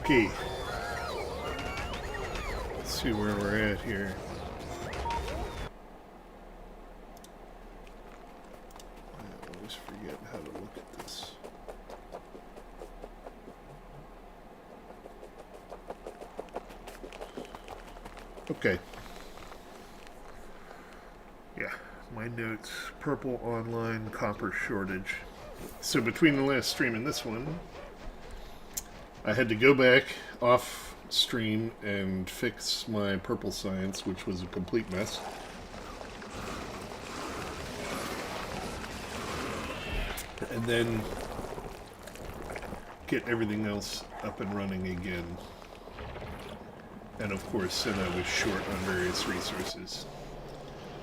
Okay. Let's see where we're at here. I always forget how to look at this. Okay. Yeah, my notes, purple online copper shortage. So between the last stream and this one, I had to go back off stream and fix my purple science, which was a complete mess. And then get everything else up and running again. And of course, then I was short on various resources.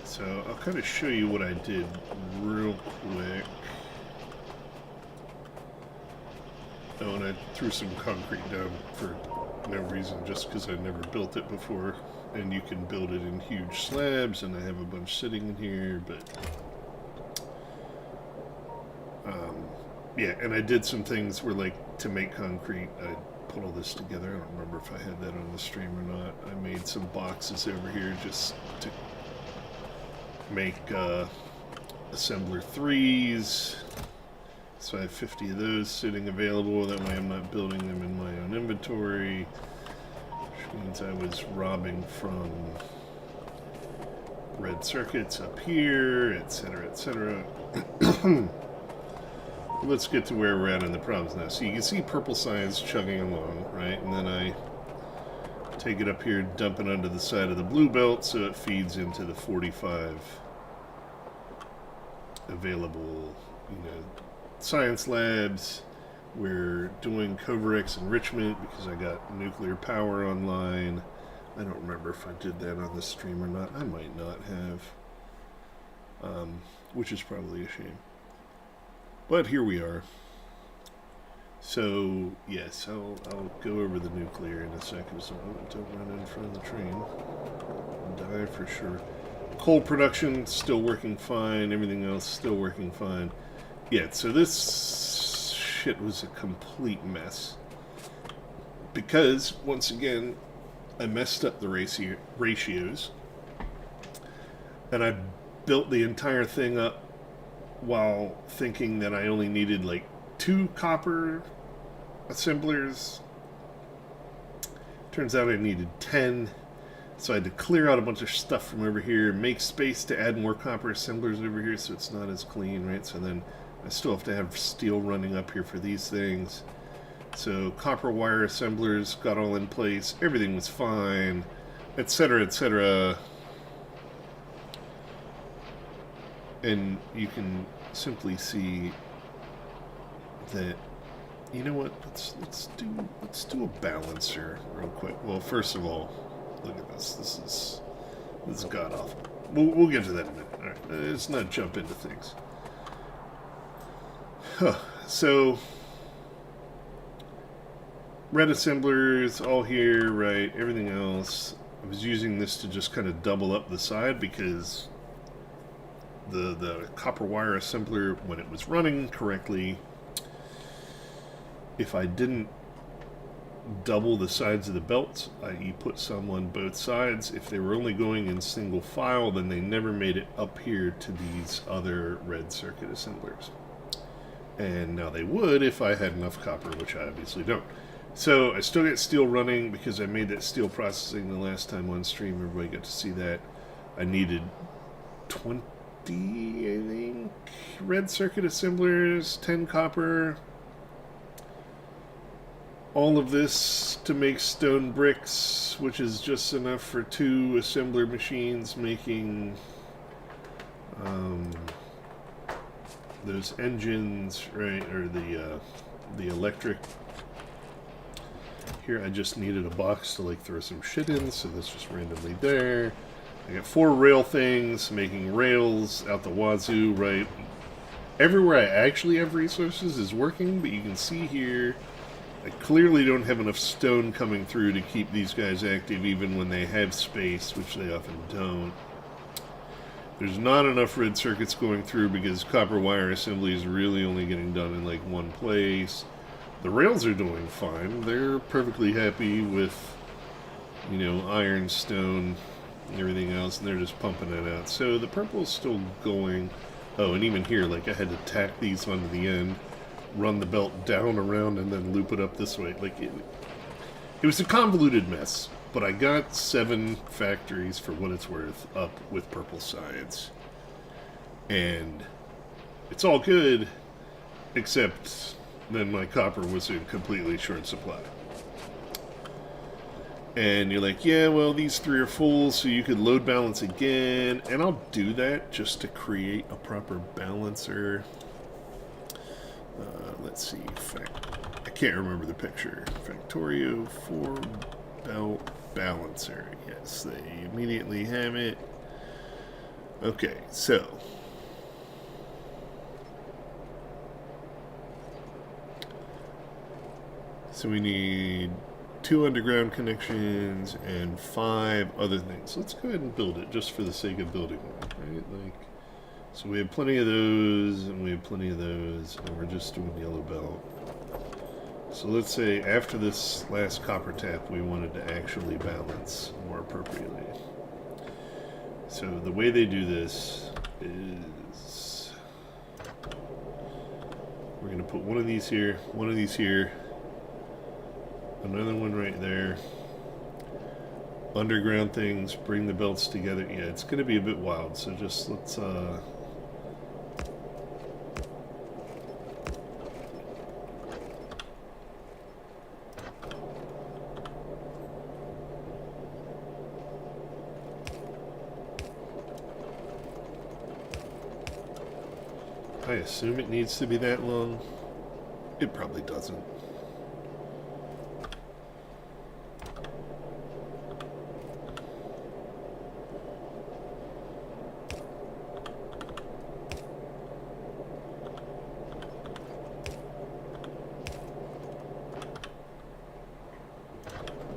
So I'll kind of show you what I did real quick. Oh, and I threw some concrete down for no reason, just because I never built it before. And you can build it in huge slabs, and I have a bunch sitting in here, but... yeah, and I did some things where, like, to make concrete, I put all this together. I don't remember if I had that on the stream or not. I made some boxes over here just to make assembler 3s. So I have 50 of those sitting available. That way I'm not building them in my own inventory. Which means I was robbing from red circuits up here, etc., etc. Let's get to where we're at in the problems now. So you can see purple science chugging along, right? And then I take it up here, dump it under the side of the blue belt so it feeds into the 45 available, science labs. We're doing Covarex enrichment because I got nuclear power online. I don't remember if I did that on the stream or not. I might not have, which is probably a shame. But here we are. So, yes, I'll go over the nuclear in a second, so don't run in front of the train. I'll die for sure. Coal production, still working fine. Everything else, still working fine. Yeah, so this shit was a complete mess. Because, once again, I messed up the ratios. And I built the entire thing up while thinking that I only needed like 2 copper assemblers. Turns out I needed 10. So I had to clear out a bunch of stuff from over here, make space to add more copper assemblers over here so it's not as clean, right? So then I still have to have steel running up here for these things. So copper wire assemblers got all in place. Everything was fine, etc., etc. And you can simply see that, you know what? Let's do a balancer real quick. Well, first of all, look at this. This is god awful. We'll get to that in a minute. All right, let's not jump into things. So red assemblers all here, right? Everything else. I was using this to just kind of double up the side because the copper wire assembler, when it was running correctly, if I didn't double the sides of the belts, i.e. put some on both sides, if they were only going in single file, then they never made it up here to these other red circuit assemblers. And now they would if I had enough copper, which I obviously don't. So I still get steel running because I made that steel processing the last time on stream. Everybody got to see that. I needed 20, I think, red circuit assemblers, 10 copper. All of this to make stone bricks, which is just enough for 2 assembler machines making those engines, right, or the electric. Here I just needed a box to like throw some shit in, so that's just randomly there. I got 4 rail things, making rails out the wazoo, right? Everywhere I actually have resources is working, but you can see here, I clearly don't have enough stone coming through to keep these guys active even when they have space, which they often don't. There's not enough red circuits going through because copper wire assembly is really only getting done in like one place. The rails are doing fine. They're perfectly happy with, you know, iron, stone, and everything else, and they're just pumping it out. So the purple's still going. Oh, and even here, like I had to tack these onto the end, run the belt down around, and then loop it up this way. Like it was a convoluted mess, but I got 7 factories for what it's worth up with purple science. And it's all good, except then my copper was in completely short supply. And you're like, yeah, well, these 3 are full, so you could load balance again. And I'll do that just to create a proper balancer. Let's see. I can't remember the picture. Factorio 4 belt balancer. Yes, they immediately have it. Okay, so we need 2 underground connections and 5 other things. Let's go ahead and build it just for the sake of building one, right? Like, so we have plenty of those, and we have plenty of those, and we're just doing yellow belt. So let's say after this last copper tap, we wanted to actually balance more appropriately. So the way they do this is we're going to put one of these here, one of these here, another one right there. Underground things, bring the belts together. Yeah, it's going to be a bit wild, so just let's I assume it needs to be that long. It probably doesn't.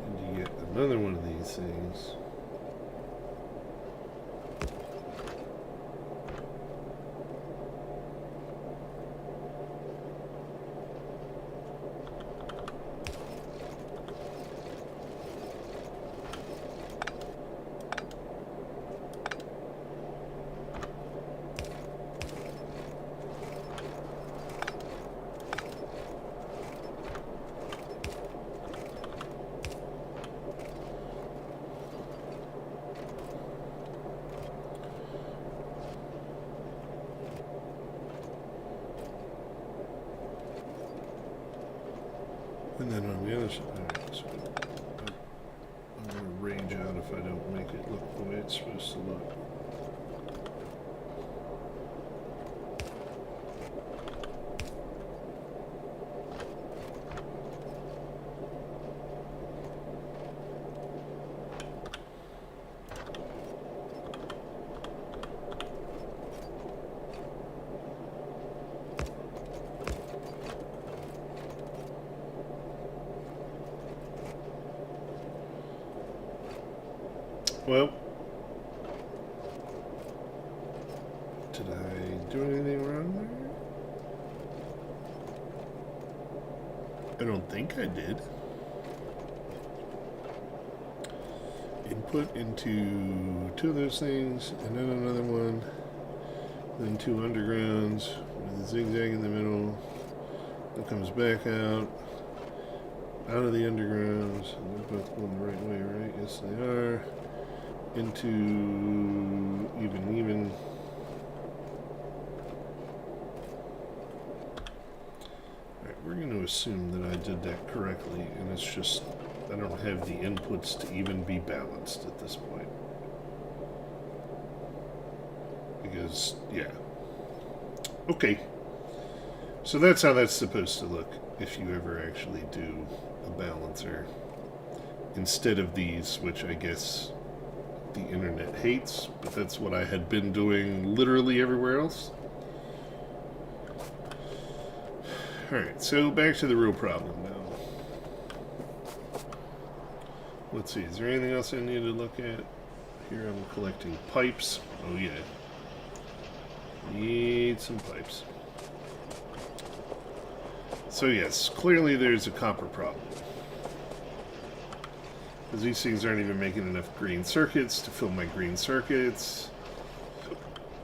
And you get another one of these things. And then on the other side, so I'm going to rage out if I don't make it look the way it's supposed to look. Well, did I do anything wrong there? I don't think I did. Input into 2 of those things, and then another one, then 2 undergrounds with a zigzag in the middle. That comes back out of the undergrounds. And they're both going the right way, right? Yes, they are. Into even. Alright, we're going to assume that I did that correctly, and it's just I don't have the inputs to even be balanced at this point. Because, yeah. Okay. So that's how that's supposed to look if you ever actually do a balancer. Instead of these, which I guess the internet hates, but that's what I had been doing literally everywhere else. Alright, so back to the real problem now. Let's see, is there anything else I need to look at? Here I'm collecting pipes. Oh yeah. Need some pipes. So yes, clearly there's a copper problem. Because these things aren't even making enough green circuits to fill my green circuits.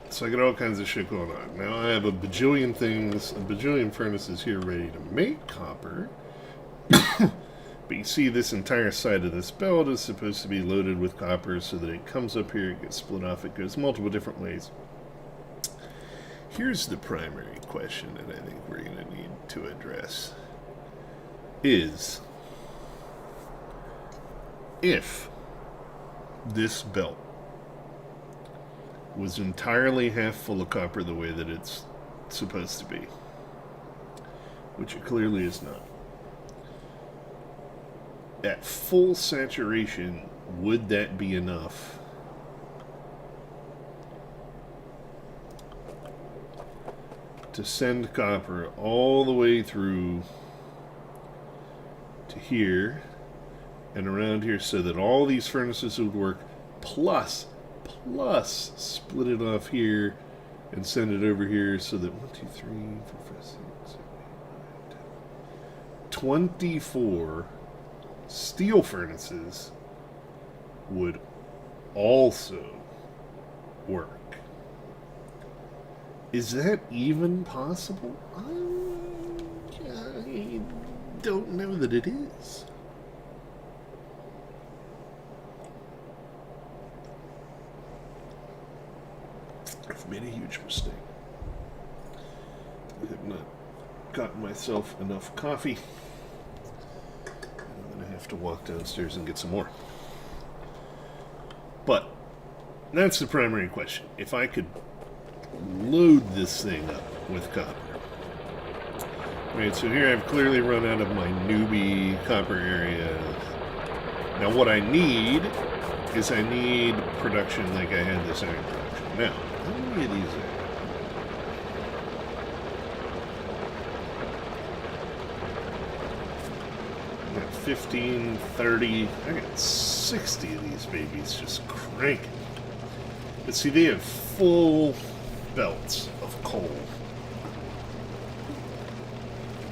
So I got all kinds of shit going on. Now I have a bajillion things, a bajillion furnaces here ready to make copper. But you see this entire side of this belt is supposed to be loaded with copper so that it comes up here, it gets split off, it goes multiple different ways. Here's the primary question that I think we're going to need to address. Is if this belt was entirely half full of copper the way that it's supposed to be, which it clearly is not, at full saturation, would that be enough to send copper all the way through to here and around here so that all these furnaces would work, plus split it off here and send it over here so that 1, 2, 3, 4, 5, 6, 7, 8, 9, 10, 24 steel furnaces would also work. Is that even possible? I don't know that it is. I've made a huge mistake. I have not gotten myself enough coffee. I'm going to have to walk downstairs and get some more. But that's the primary question. If I could load this thing up with copper. Right, so here I've clearly run out of my newbie copper area. Now what I need is I need production like I had this iron production. Now, how many of these are? I got 15, 30, I got 60 of these babies just cranking. But see, they have full belts of coal.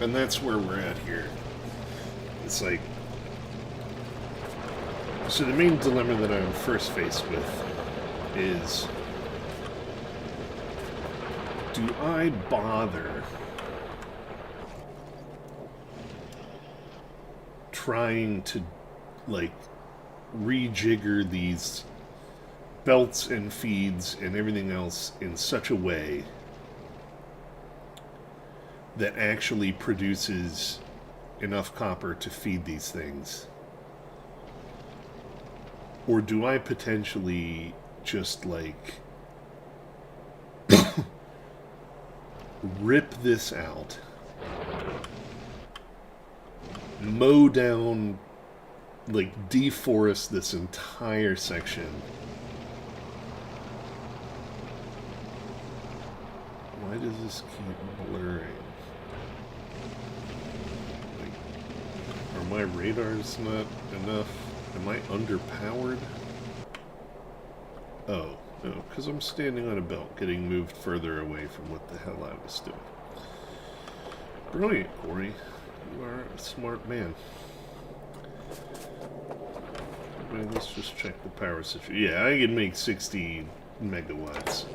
And that's where we're at here. It's like... So the main dilemma that I'm first faced with is... do I bother trying to, like, rejigger these belts and feeds and everything else in such a way that actually produces enough copper to feed these things? Or do I potentially just, like, rip this out, mow down, like, deforest this entire section? Why does this keep blurring? Like, are my radars not enough? Am I underpowered? Oh, no, because I'm standing on a belt getting moved further away from what the hell I was doing. Brilliant, Corey. You are a smart man. Well, let's just check the power situation. Yeah, I can make 60 megawatts.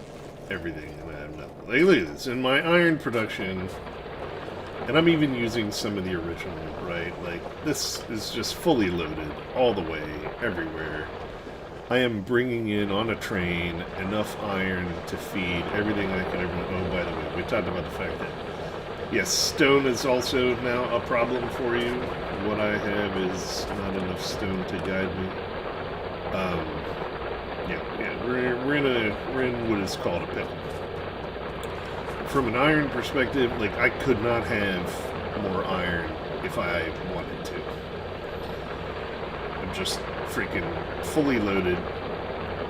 Everything, and I have nothing. Like, look at this. In my iron production, and I'm even using some of the original, right? Like, this is just fully loaded all the way, everywhere. I am bringing in on a train enough iron to feed everything I can ever... Oh, by the way, we talked about the fact that, yes, stone is also now a problem for you. What I have is not enough stone to guide me. Yeah, we're in what is called a pickle. From an iron perspective, like, I could not have more iron if I wanted to. I'm just freaking fully loaded.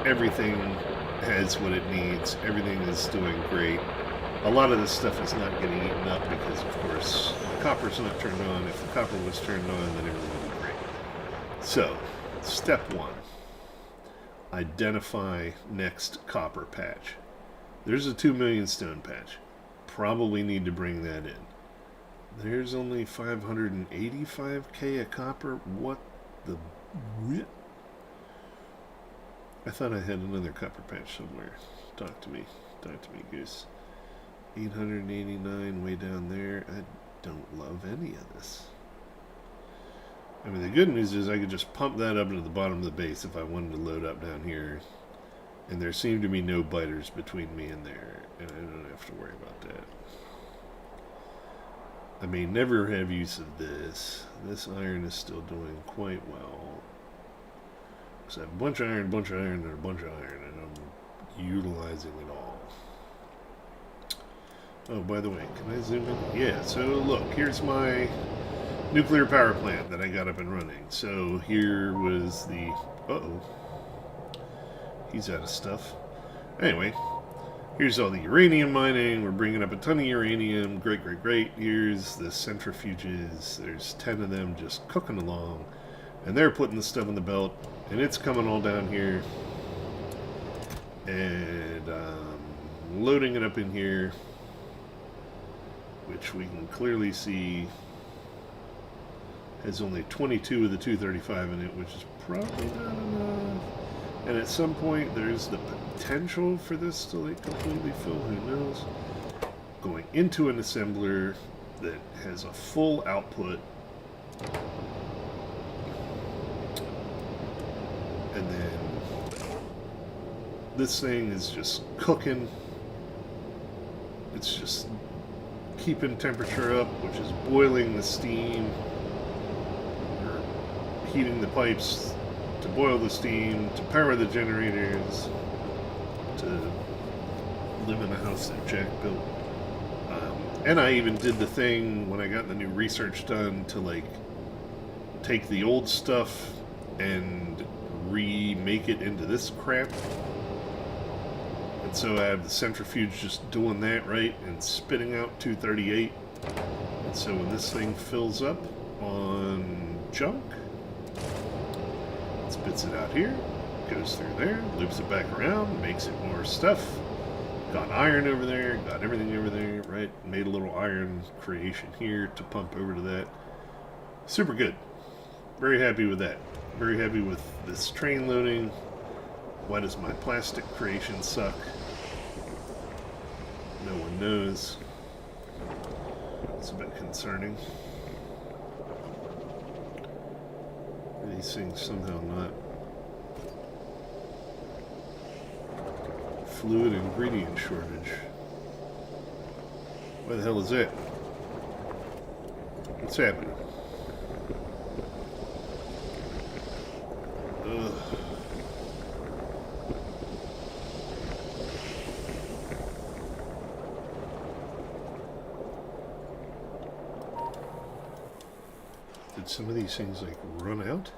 Everything has what it needs. Everything is doing great. A lot of this stuff is not getting eaten up because, of course, the copper's not turned on. If the copper was turned on, then everything would be great. So, step one. Identify next copper patch. There's a 2 million stone patch. Probably need to bring that in. There's only 585k of copper. What the... I thought I had another copper patch somewhere. Talk to me. Talk to me, Goose. 889 way down there. I don't love any of this. I mean, the good news is I could just pump that up into the bottom of the base if I wanted to load up down here. And there seem to be no biters between me and there. And I don't have to worry about that. I may never have use of this. This iron is still doing quite well. So I have a bunch of iron, and a bunch of iron, and I'm utilizing it all. Oh, by the way, can I zoom in? Yeah, so look, here's my nuclear power plant that I got up and running. So here was the... Uh-oh. He's out of stuff. Anyway, here's all the uranium mining. We're bringing up a ton of uranium. Great, great, great. Here's the centrifuges. There's 10 of them just cooking along. And they're putting the stuff in the belt. And it's coming all down here. And loading it up in here. Which we can clearly see has only 22 of the 235 in it, which is probably not enough. And at some point, there's the potential for this to like completely fill. Who knows? Going into an assembler that has a full output. And then this thing is just cooking. It's just keeping temperature up, which is boiling the steam, or heating the pipes to boil the steam, to power the generators, to live in a house that Jack built. And I even did the thing when I got the new research done to like take the old stuff and remake it into this crap. And so I have the centrifuge just doing that right and spitting out 238. And so when this thing fills up on junk, it spits it out here, goes through there, loops it back around, makes it more stuff. Got iron over there, got everything over there, right? Made a little iron creation here to pump over to that. Super good. Very happy with that. Very happy with this train loading. Why does my plastic creation suck? No one knows. It's a bit concerning. These things somehow not. Fluid ingredient shortage. Why the hell is that? What's happening? Ugh. Did some of these things like run out?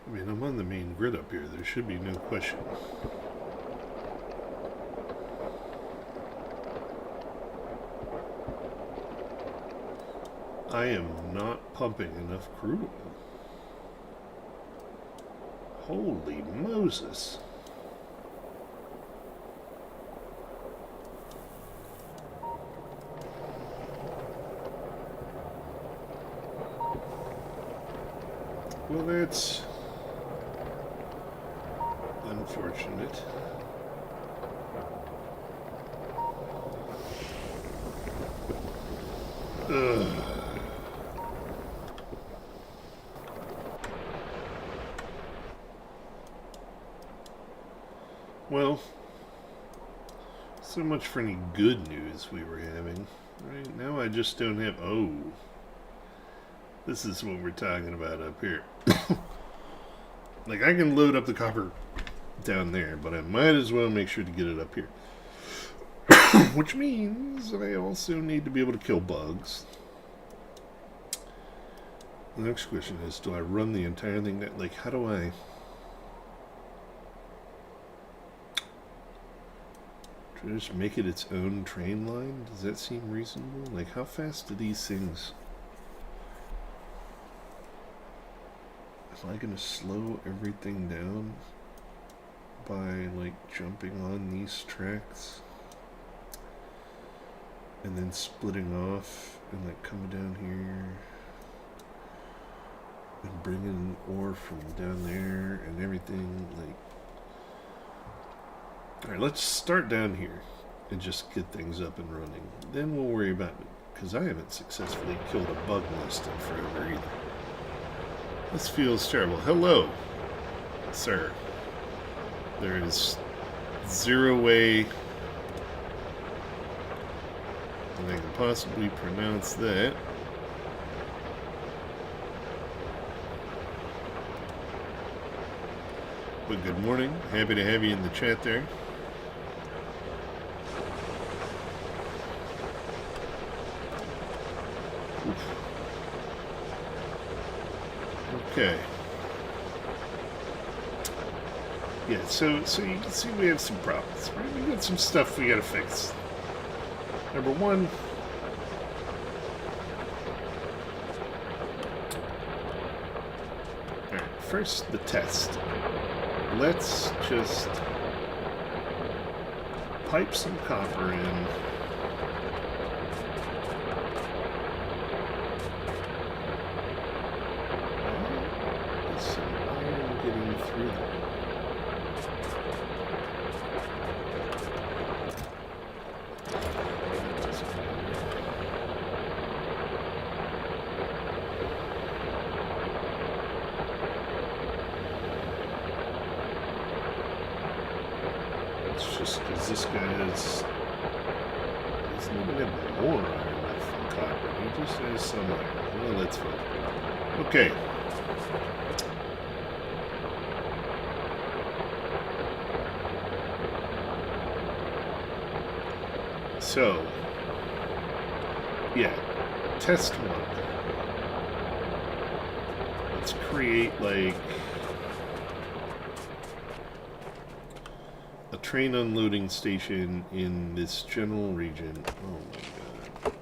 I mean, I'm on the main grid up here. There should be no question. I am not pumping enough crude oil. Holy Moses. Well, that's unfortunate. Ugh. Well, so much for any good news we were having. Right now I just don't have... Oh. This is what we're talking about up here. Like, I can load up the copper down there, but I might as well make sure to get it up here. Which means I also need to be able to kill bugs. The next question is, do I run the entire thing down? Like, how do I... Should I just make it its own train line? Does that seem reasonable? Like, how fast do these things... Am I gonna slow everything down by like jumping on these tracks and then splitting off and like coming down here and bringing ore from down there and everything? Like, all right, let's start down here and just get things up and running. Then we'll worry about it, because I haven't successfully killed a bug nest in forever either. This feels terrible. Hello, sir. There is zero way that I can possibly pronounce that. But good morning. Happy to have you in the chat there. Oof. Okay. Yeah, so you can see we have some problems, right? We got some stuff we gotta fix. Number one, alright, first the test. Let's just pipe some copper in. There's some iron getting through there. Just because this guy doesn't even have more iron than copper. He just has some iron. Well, that's fine. Okay. So, yeah, test one. Let's create like a train unloading station in this general region. Oh my god.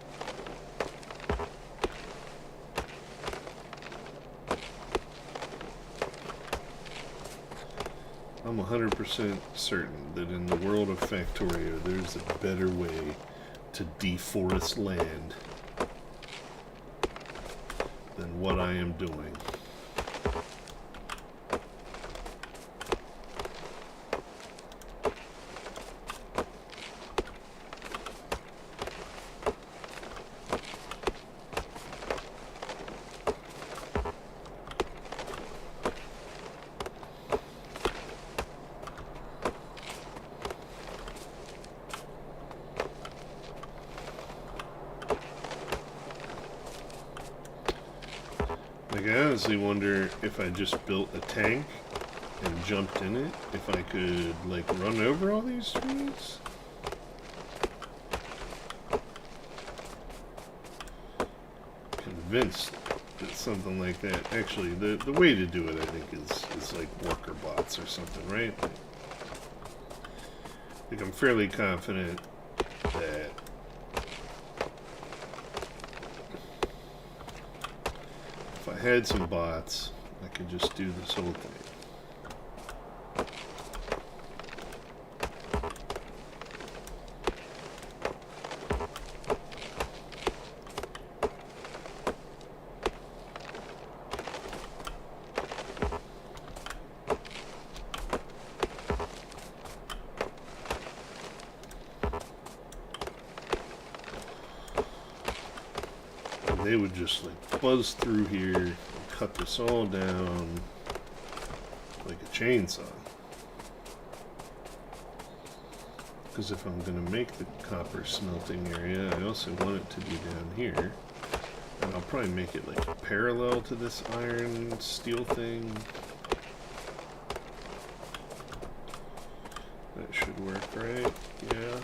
I'm 100% certain that in the world of Factorio, there's a better way to deforest land than what I am doing. Like, I honestly wonder if I just built a tank and jumped in it, if I could, like, run over all these trees? Convinced that something like that. Actually, the way to do it, I think, is like worker bots or something, right? Like, I'm fairly confident that if I had some bots, I could just do this whole thing. They would just like buzz through here and cut this all down like a chainsaw. Because if I'm going to make the copper smelting area, I also want it to be down here. And I'll probably make it like parallel to this iron steel thing. That should work, right? Yeah.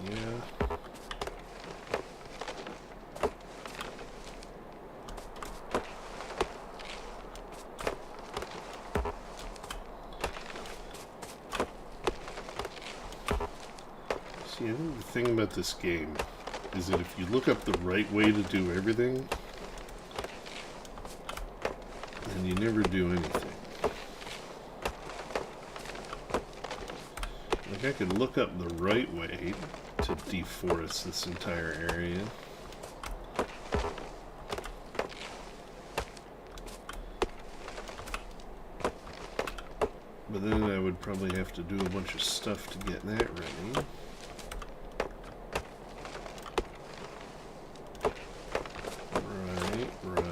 Yeah. See, I think the thing about this game is that if you look up the right way to do everything, then and you never do anything. Like, I could look up the right way to deforest this entire area. But then I would probably have to do a bunch of stuff to get that ready. Right.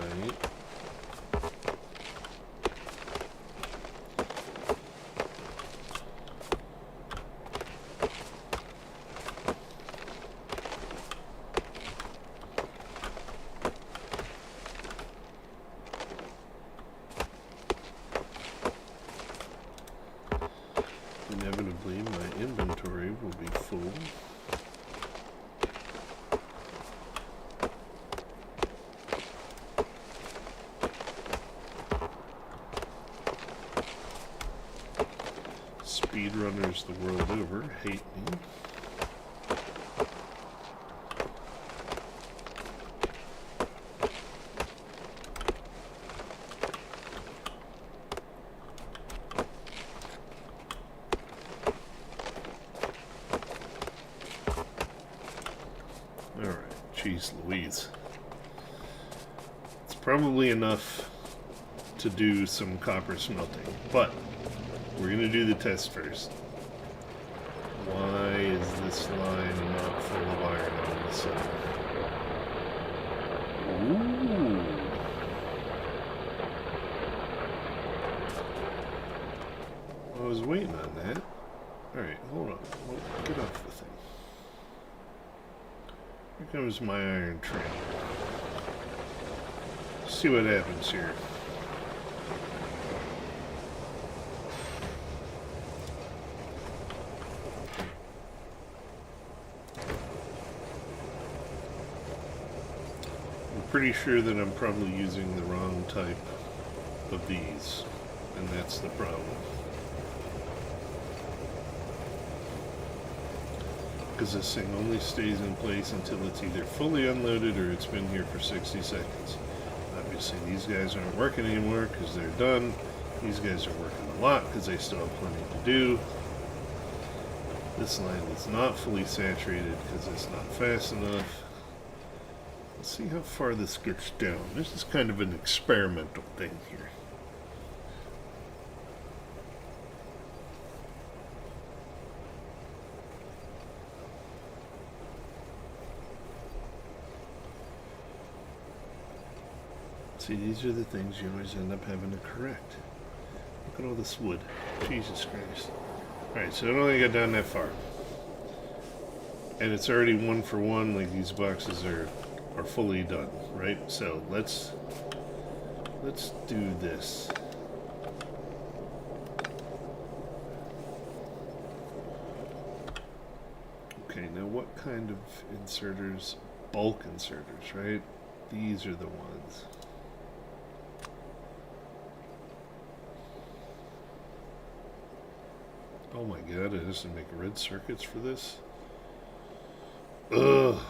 Inevitably, my inventory will be full. Speedrunners the world over hate me. Alright, geez Louise. It's probably enough to do some copper smelting, but we're going to do the test first. Why is this line not full of iron on the side? Ooh. I was waiting on that. Alright, hold on. Get off the thing. Here comes my iron train. See what happens here. Pretty sure that I'm probably using the wrong type of these, and that's the problem. Because this thing only stays in place until it's either fully unloaded or it's been here for 60 seconds. Obviously these guys aren't working anymore because they're done. These guys are working a lot because they still have plenty to do. This line is not fully saturated because it's not fast enough. Let's see how far this gets down. This is kind of an experimental thing here. See, these are the things you always end up having to correct. Look at all this wood. Jesus Christ. Alright, so it only got down that far. And it's already 1 for 1, like these boxes are fully done, right? So let's do this. Okay, now what kind of inserters? Bulk inserters, right? These are the ones. Oh my god, it has to make red circuits for this? Ugh.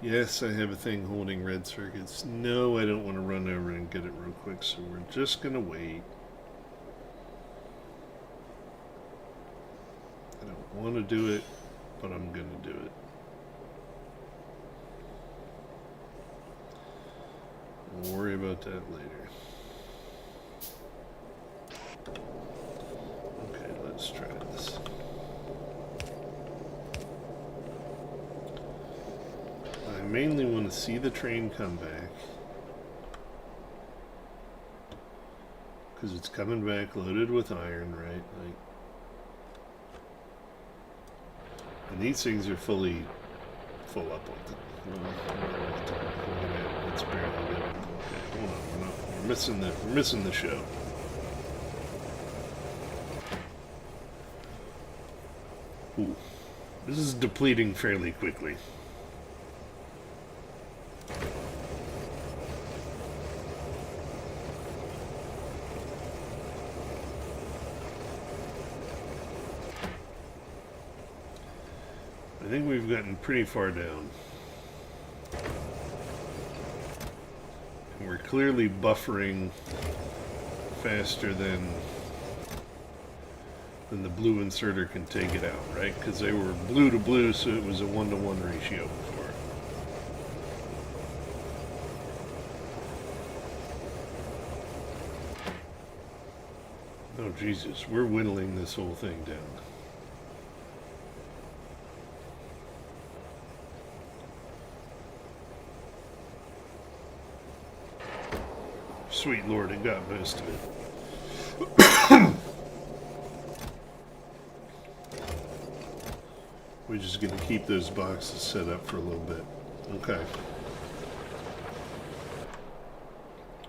Yes, I have a thing holding red circuits. No, I don't want to run over and get it real quick, so we're just going to wait. I don't want to do it, but I'm going to do it. We'll worry about that later. Okay, let's try this. I mainly want to see the train come back because it's coming back loaded with iron, right? Like, and these things are fully full up with it. It's barely living. Okay, hold on, we're missing the show. Ooh, this is depleting fairly quickly. I think we've gotten pretty far down. And we're clearly buffering faster than the blue inserter can take it out, right? Because they were blue to blue, so it was a 1-to-1 ratio before. Oh, Jesus, we're whittling this whole thing down. Sweet Lord, it got most of it. We're just going to keep those boxes set up for a little bit. Okay.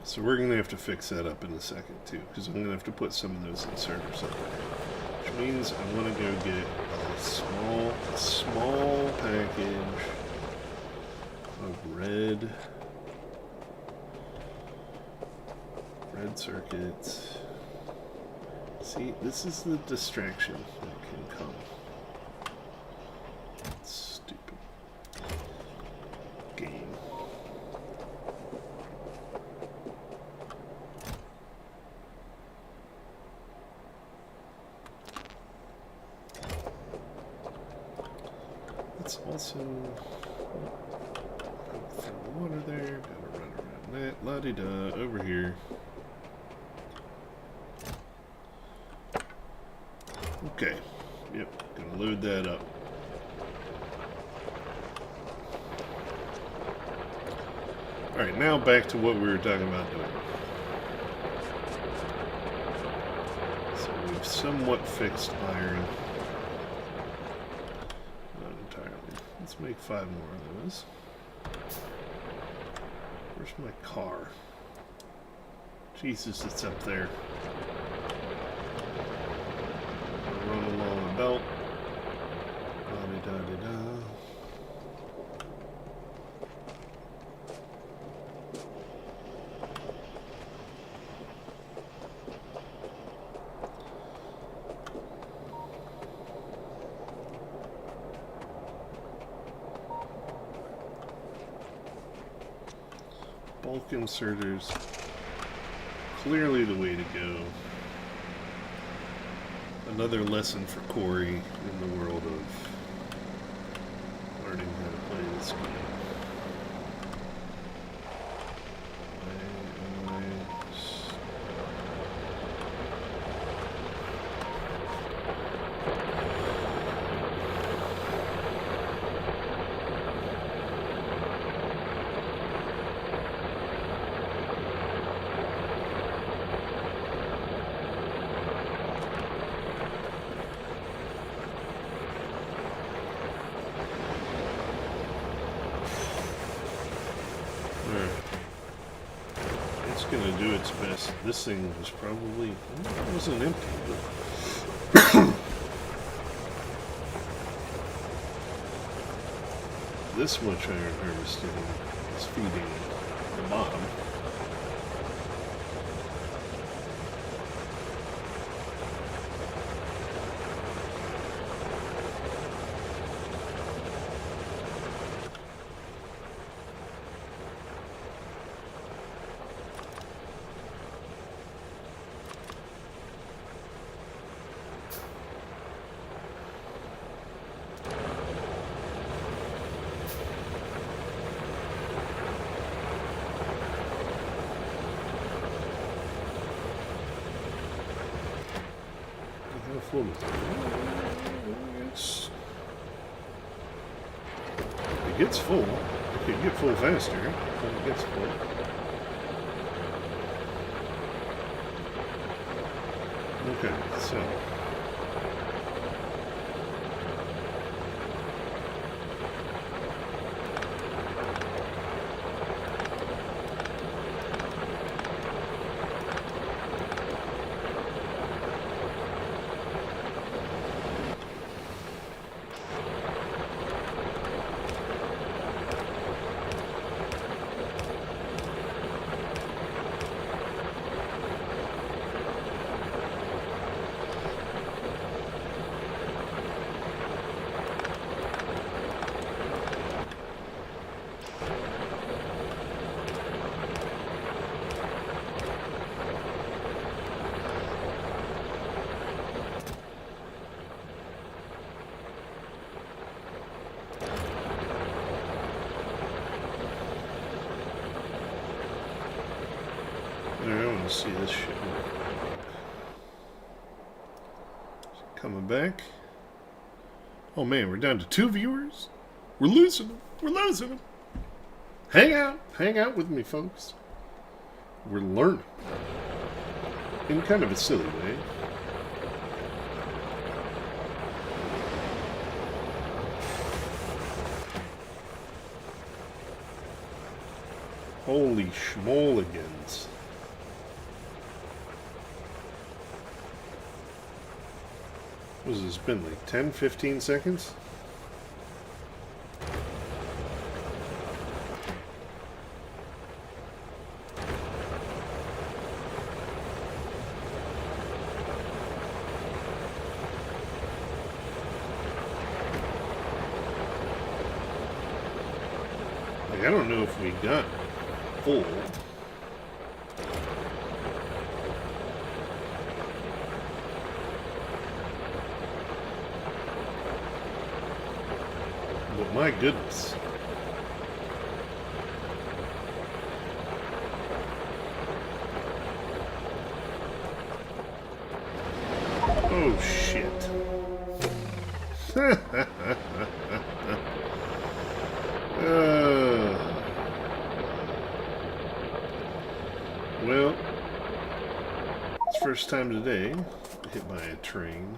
So we're going to have to fix that up in a second too, because I'm going to have to put some of those inserters up there. Which means I want to go get a small package of red circuits. See, this is the distraction that can come. Stupid game. Let's also throw water there. Gotta run around that. La-di-da, over here. Okay. Yep, gonna load that up. Alright, now back to what we were talking about doing. So we've somewhat fixed iron. Not entirely. Let's make 5 more of those. Where's my car? Jesus, it's up there. Run along the belt. Da-da-da-da-da. Bulk inserters, clearly the way to go. Another lesson for Corey in the world of learning how to play this game. Gonna do its best. This thing was probably, it wasn't empty, but this much iron harvesting is feeding the bottom. It gets full. It can get full faster, but it gets full. Okay, so see this shit. Coming back. Oh man, we're down to 2 viewers. We're losing them. We're losing them. Hang out with me, folks. We're learning in kind of a silly way. Holy schmoligans. What has this been, like 10, 15 seconds? Like, I don't know if we got full. But my goodness. Oh shit. Well, it's first time today hit by a train.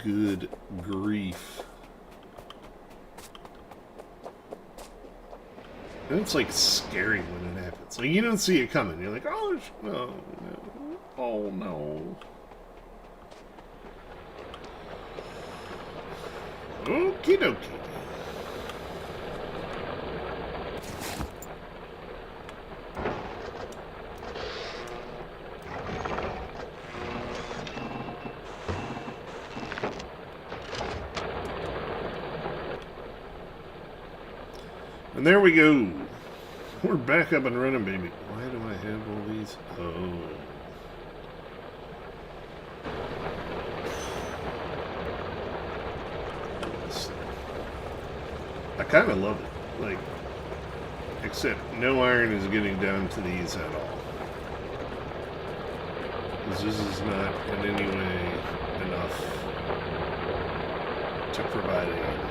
Good grief. And it's like scary when it happens. Like you don't see it coming. You're like, oh no, no. Oh no. Okie dokie. And there we go. We're back up and running, baby. Why do I have all these? Oh. I kind of love it. Like, except no iron is getting down to these at all. Because this is not in any way enough to provide anything.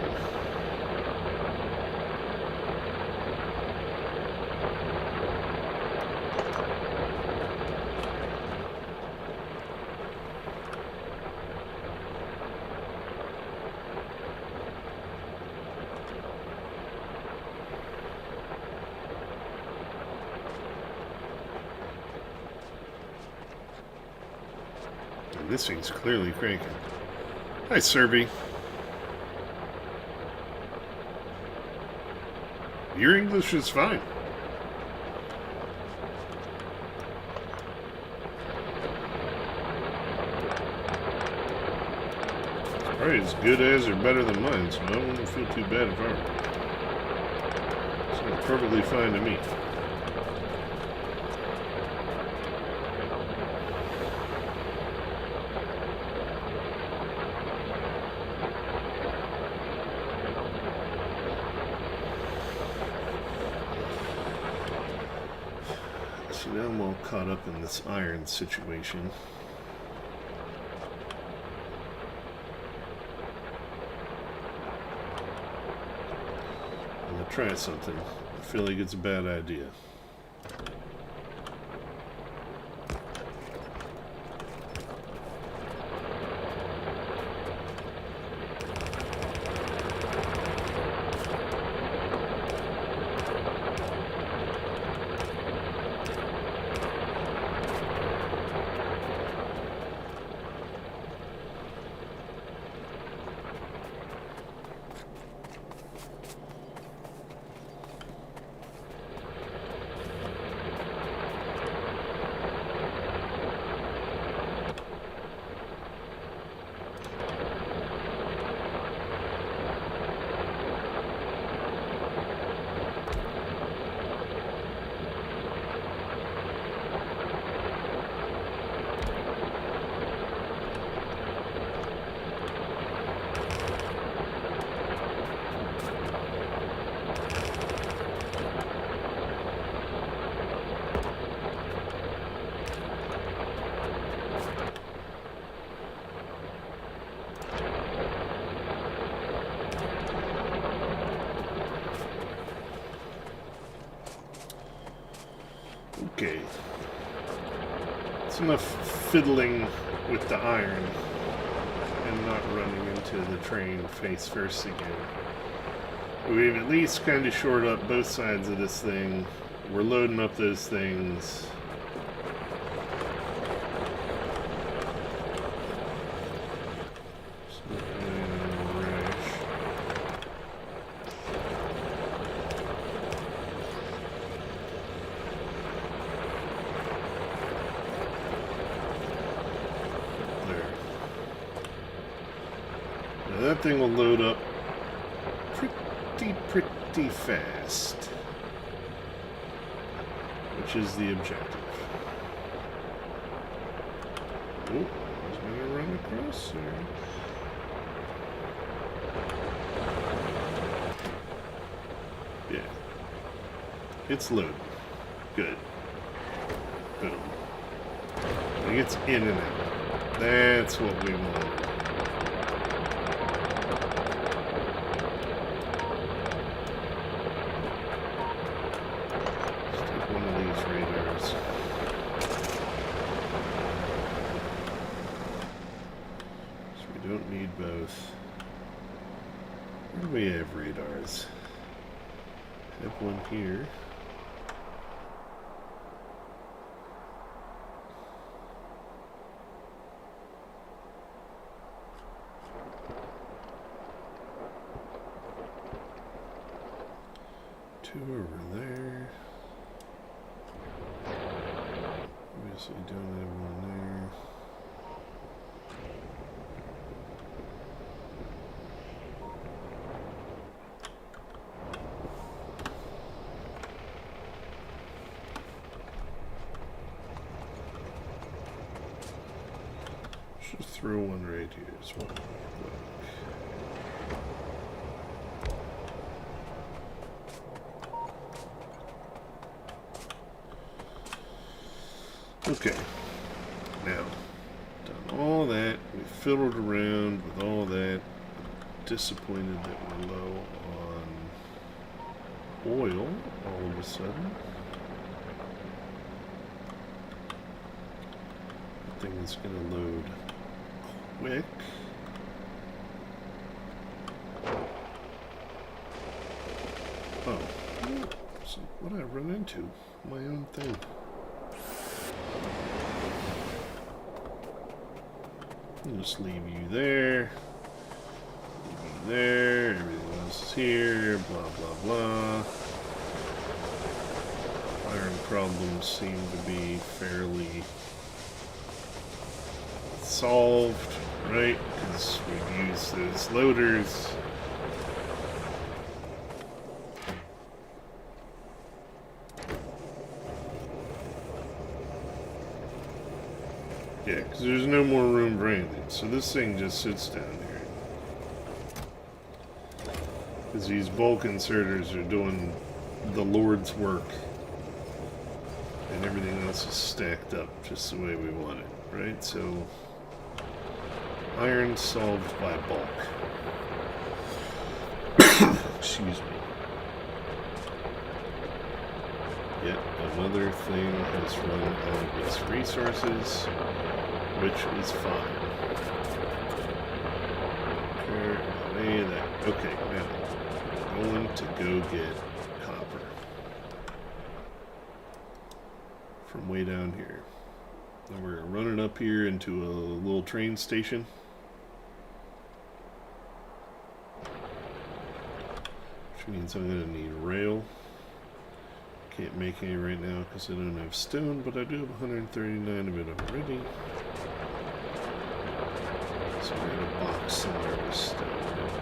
This thing's clearly cranking. Hi, Serby. Your English is fine. It's probably as good as or better than mine, so I don't want to feel too bad if I were. Sounds perfectly fine to me. Now I'm all caught up in this iron situation. I'm gonna try something. I feel like it's a bad idea. Okay. It's enough fiddling with the iron and not running into the train face first again. We've at least kind of shored up both sides of this thing. We're loading up those things. That thing will load up pretty fast, which is the objective. Oh, I was going to run across there. Yeah, it's loaded. Good. Boom. It gets in and out. That's what we want. Don't need both. Where do we have radars? Have one here. Two over there. Obviously don't have one there. Just throw one right here as well. Okay, now, done all that, we fiddled around with all that. Disappointed that we're low on oil all of a sudden. That thing is going to load quick. Oh, so what did I run into? My own thing. I'll just leave you there. Leave you there. Everything else is here. Blah, blah, blah. Iron problems seem to be fairly solved, right? Because we've used those loaders. Yeah, because there's no more room for anything. So this thing just sits down here. Because these bulk inserters are doing the Lord's work. And everything else is stacked up just the way we want it, right? So, iron solved by bulk. Excuse me. Yet another thing has run out of its resources, which is fine. Okay, now I'm going to go get copper from way down here. And we're running up here into a little train station. Which means I'm going to need rail. Can't make any right now because I don't have stone, but I do have 139 of it already. So I got a box somewhere with stone.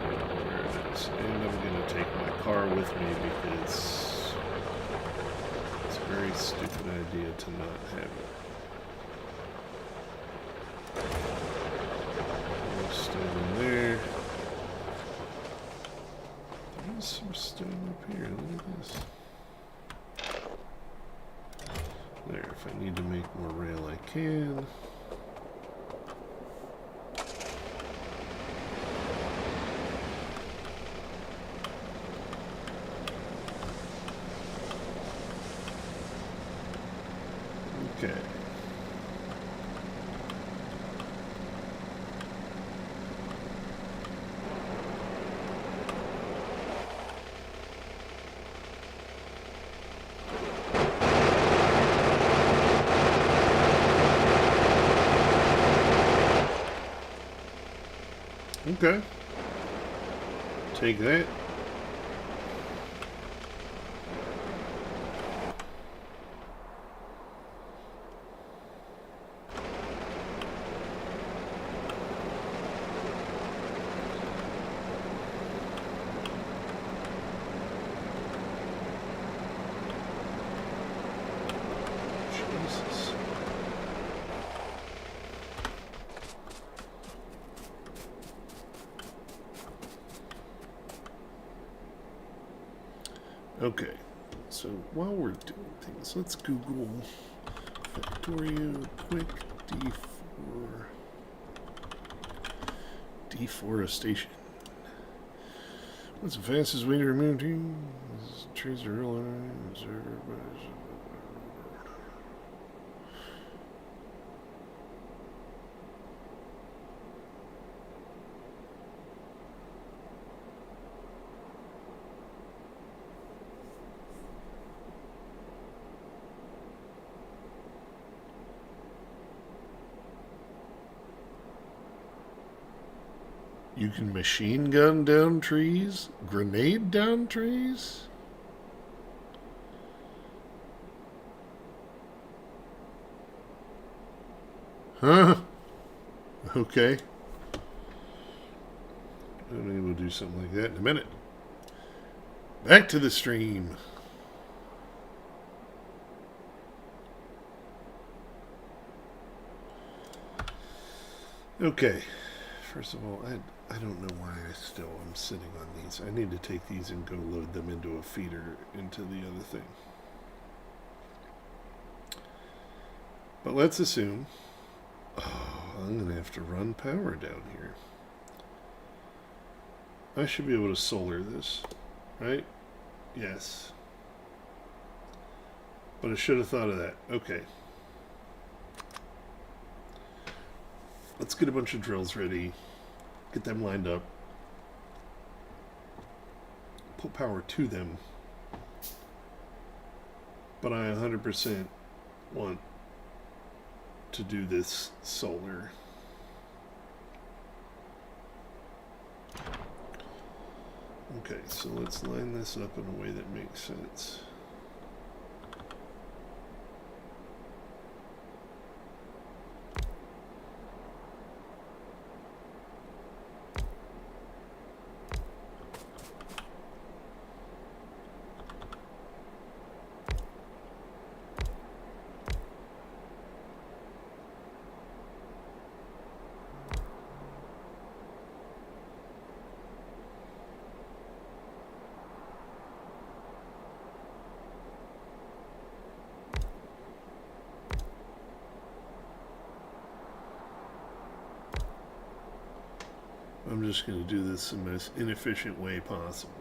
Where it is. And I'm going to take my car with me because it's a very stupid idea to not have it. There's stone in there. There's some stone up here. Look at this. There, if I need to make more rail, I can. Okay. Okay. Take that. Jesus. Okay. So while we're doing things, let's Google Factorio quick deforestation. What's the fastest way to remove trees? Are real. You can machine gun down trees? Grenade down trees? Huh? Okay. Maybe we'll do something like that in a minute. Back to the stream. Okay. First of all, I don't know why I still am sitting on these. I need to take these and go load them into a feeder into the other thing. But let's assume... Oh, I'm going to have to run power down here. I should be able to solar this, right? Yes. But I should have thought of that. Okay. Let's get a bunch of drills ready. Get them lined up. Put power to them. But I 100% want to do this solar. Okay, so let's line this up in a way that makes sense. I'm just going to do this in the most inefficient way possible.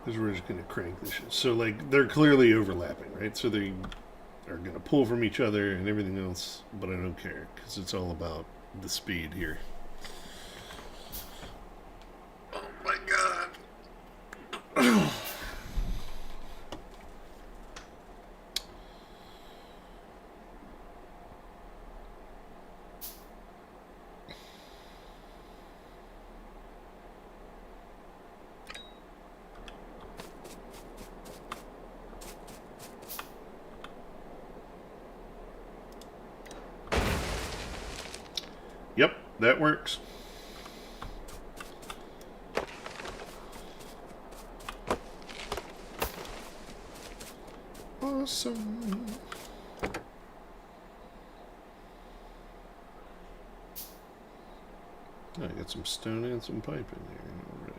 Because we're just going to crank this shit. So, like, they're clearly overlapping, right? So they are going to pull from each other and everything else, but I don't care because it's all about the speed here. Oh my god. Yep, that works. Awesome. I got some stone and some pipe in there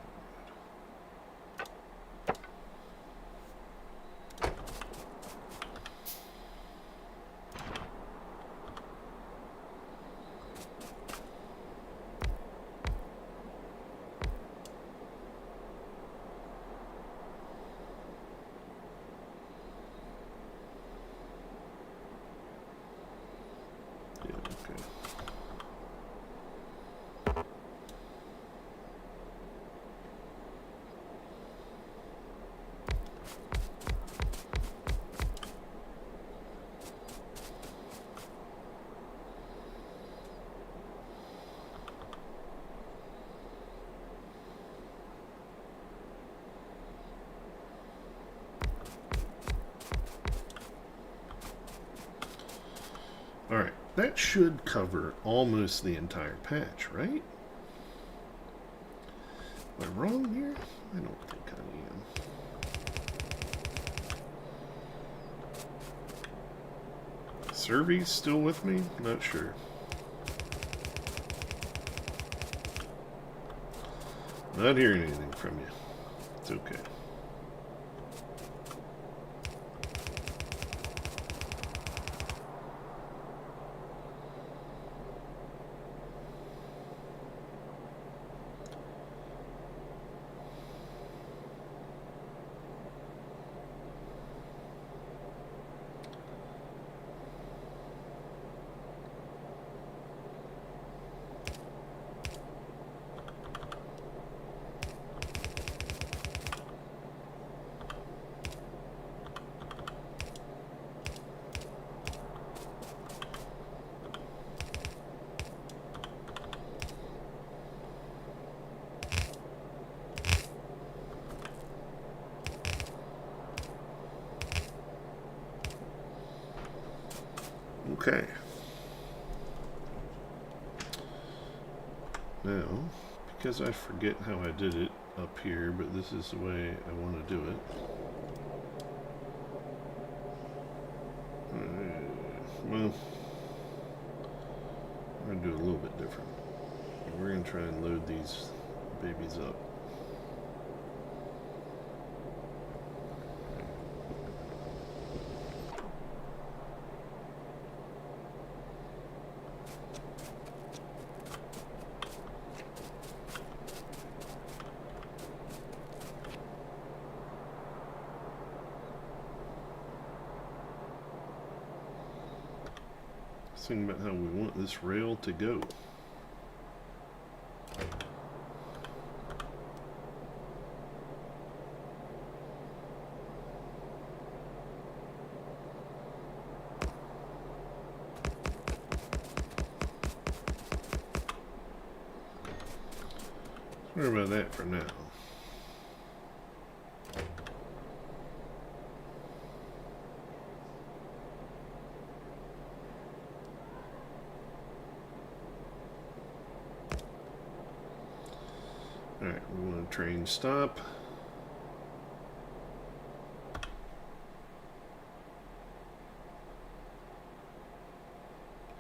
that should cover almost the entire patch, right? Am I wrong here? I don't think I am. Survey's still with me? Not sure. Not hearing anything from you. It's okay. Okay. Now, because I forget how I did it up here, but this is the way I want to do it. Well, I'm going to do it a little bit different. We're going to try and load these babies up. Think about how we want this rail to go. Sorry about that for now. Alright, we want a train stop.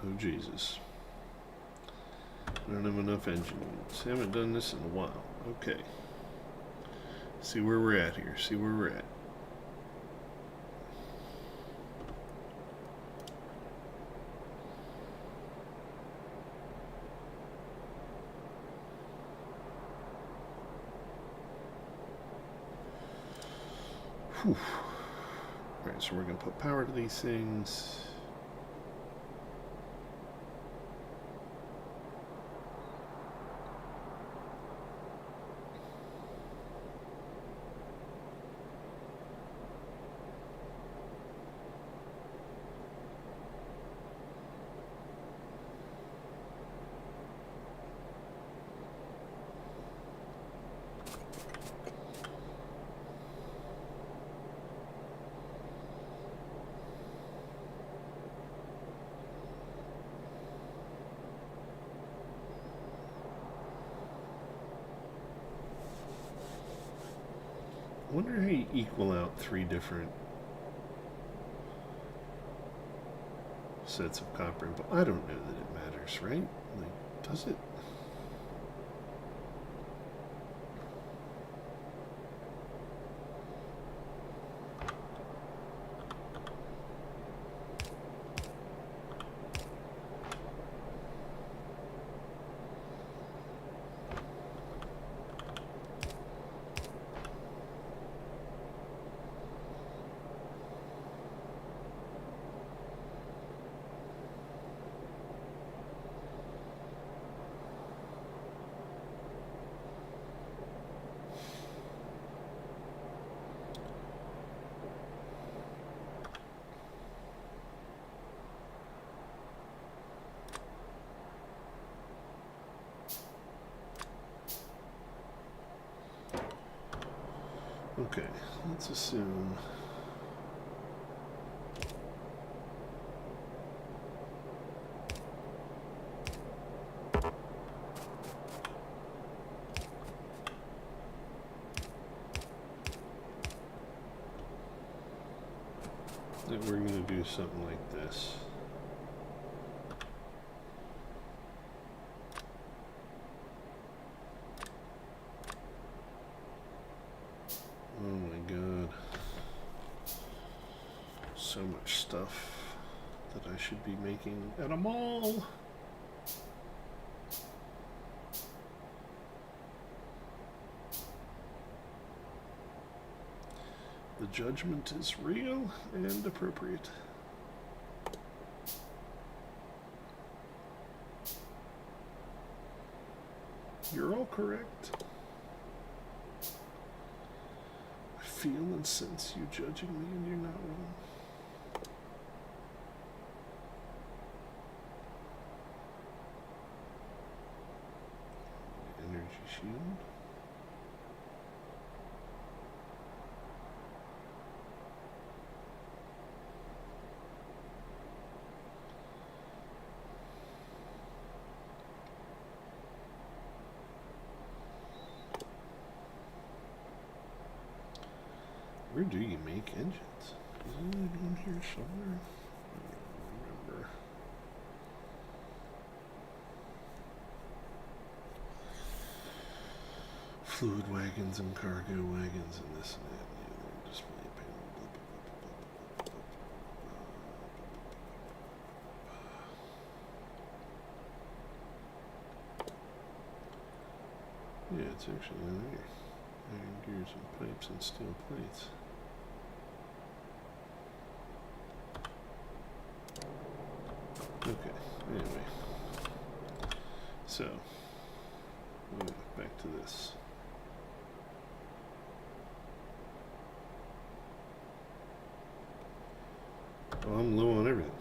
Oh Jesus. I don't have enough engine units. Haven't done this in a while. Okay. See where we're at here. See where we're at. Whew. Alright, so we're going to put power to these things. I wonder how you equal out 3 different sets of copper and I don't know that it matters, right? Like, does it? Okay, let's assume that we're going to do something like this. Oh my god. So much stuff that I should be making at a mall. The judgment is real and appropriate. You're all correct. I feel and sense you judging me, and you're not wrong. Energy shield. Where do you make engines? Is it in here somewhere? I don't remember. Fluid wagons and cargo wagons and this and that and the other. Display panel. Blah, blah, blah, blah, blah, blah. Yeah, it's actually in there. Iron gears and pipes and steel plates. Okay, anyway. So, back to this. Oh, I'm low on everything.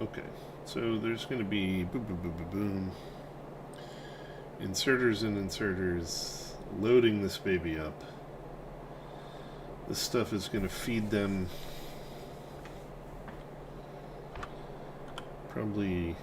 Okay, so there's going to be boom, boom, boom, boom, boom. Inserters and inserters loading this baby up. This stuff is going to feed them probably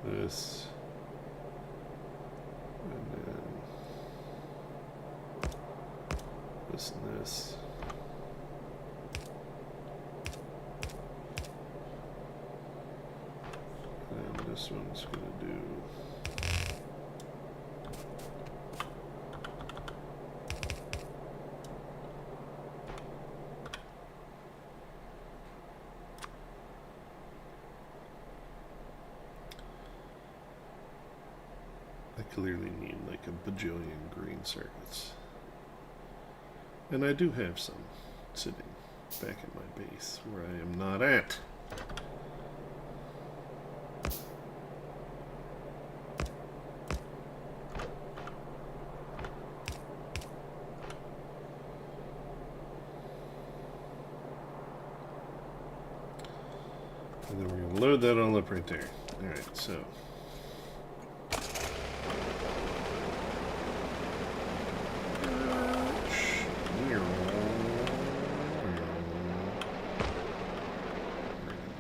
this, and then this and this. And this one's going to do clearly need like a bajillion green circuits. And I do have some sitting back at my base where I am not at. And then we're going to load that all up right there. Alright, so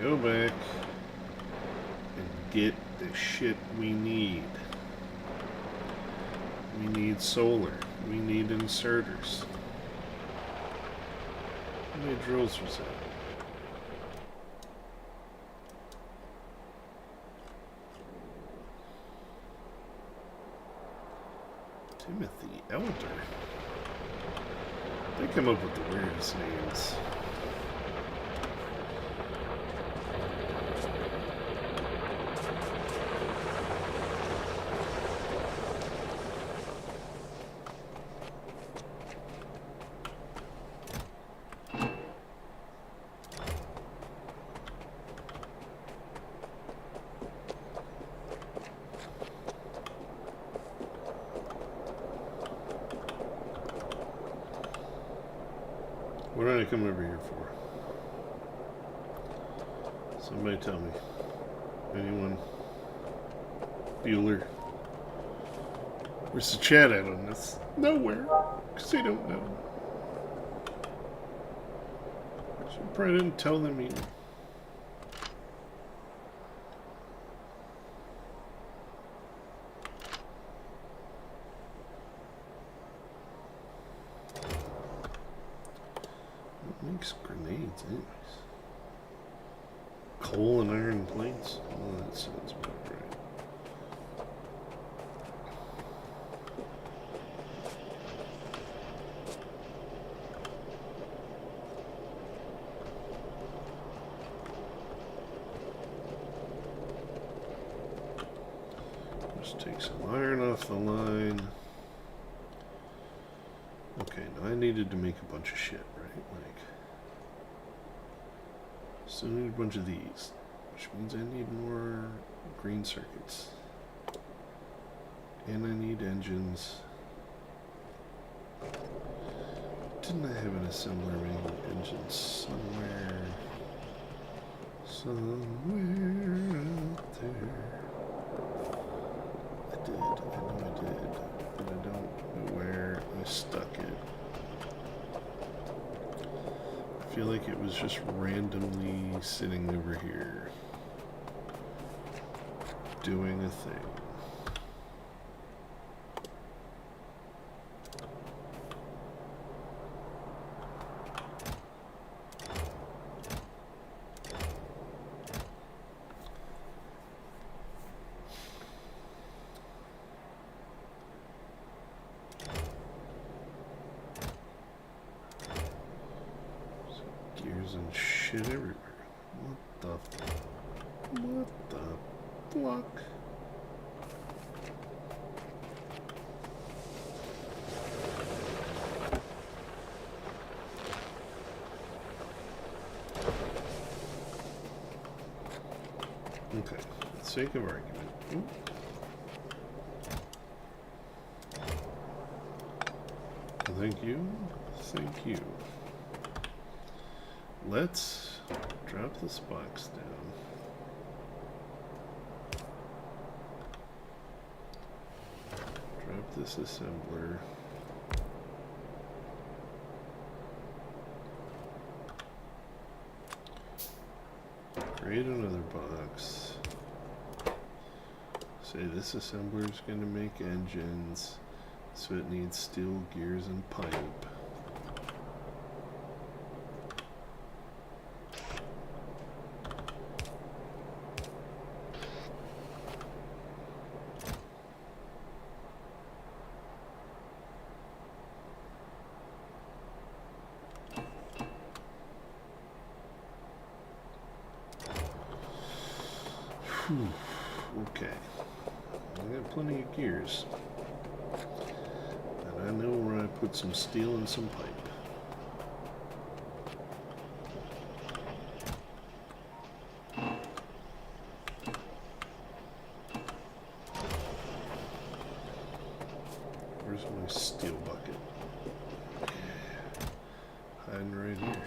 go back and get the shit we need. We need solar. We need inserters. How many drills was that? Timothy Elder. They come up with the weirdest names. What did I come over here for? Somebody tell me. Anyone? Bueller. Where's the chat at on this? Nowhere. Because they don't know. So I probably didn't tell them either. What makes grenades, anyways? Coal and iron plates? Well, that sounds about right. Just take some iron off the line. Okay, now I needed to make a bunch of shit, right? Like, still need a bunch of these, which means I need more green circuits. And I need engines. Didn't I have an assembler making engines somewhere? Somewhere out there. I did, I know I did, but I don't know where I stuck it. I feel like it was just randomly sitting over here, doing a thing. And shit everywhere. What the fuck? Okay, for the sake of argument. Thank you. Thank you. Let's drop this box down. Drop this assembler. Create another box. Say this assembler is going to make engines, so it needs steel gears and pipe. Okay, I got plenty of gears, and I know where I put some steel and some pipe. Where's my steel bucket? Hiding right here.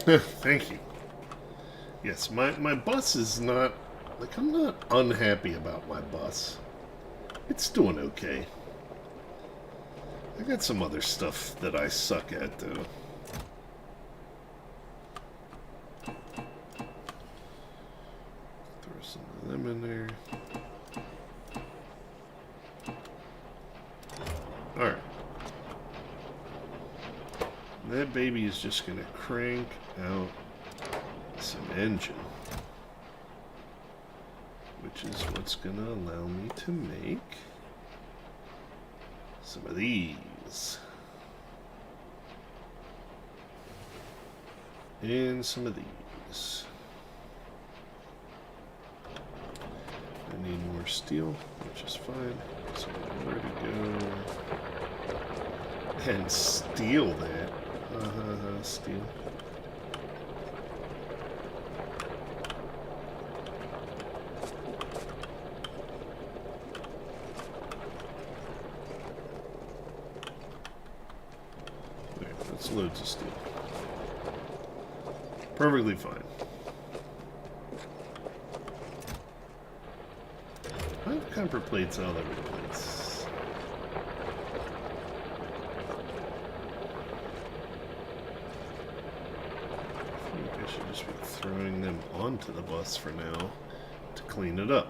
Thank you. Yes, my bus is not, like, I'm not unhappy about my bus. It's doing okay. I got some other stuff that I suck at, though. Throw some of them in there. Alright. That baby is just going to crank out some engine, which is what's going to allow me to make some of these and some of these. I need more steel, which is fine, so where to go and steal that. Steel. loads of steel. Perfectly fine. I have copper plates all over the place. I think I should just be throwing them onto the bus for now to clean it up.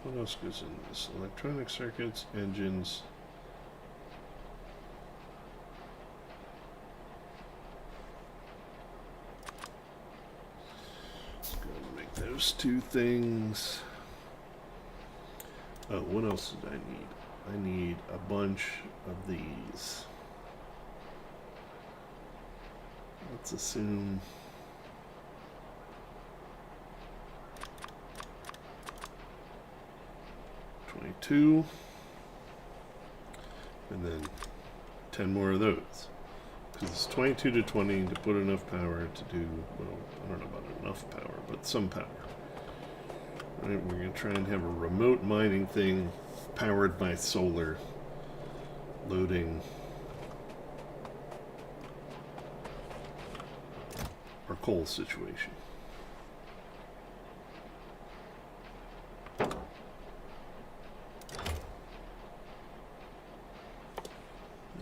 What else goes in this? Electronic circuits, engines. Let's go and make those two things. Oh, what else did I need? I need a bunch of these. Let's assume 22, and then 10 more of those. Because it's 22 to 20 to put enough power to do, well, I don't know about enough power, but some power. Right, we're going to try and have a remote mining thing powered by solar loading our coal situation.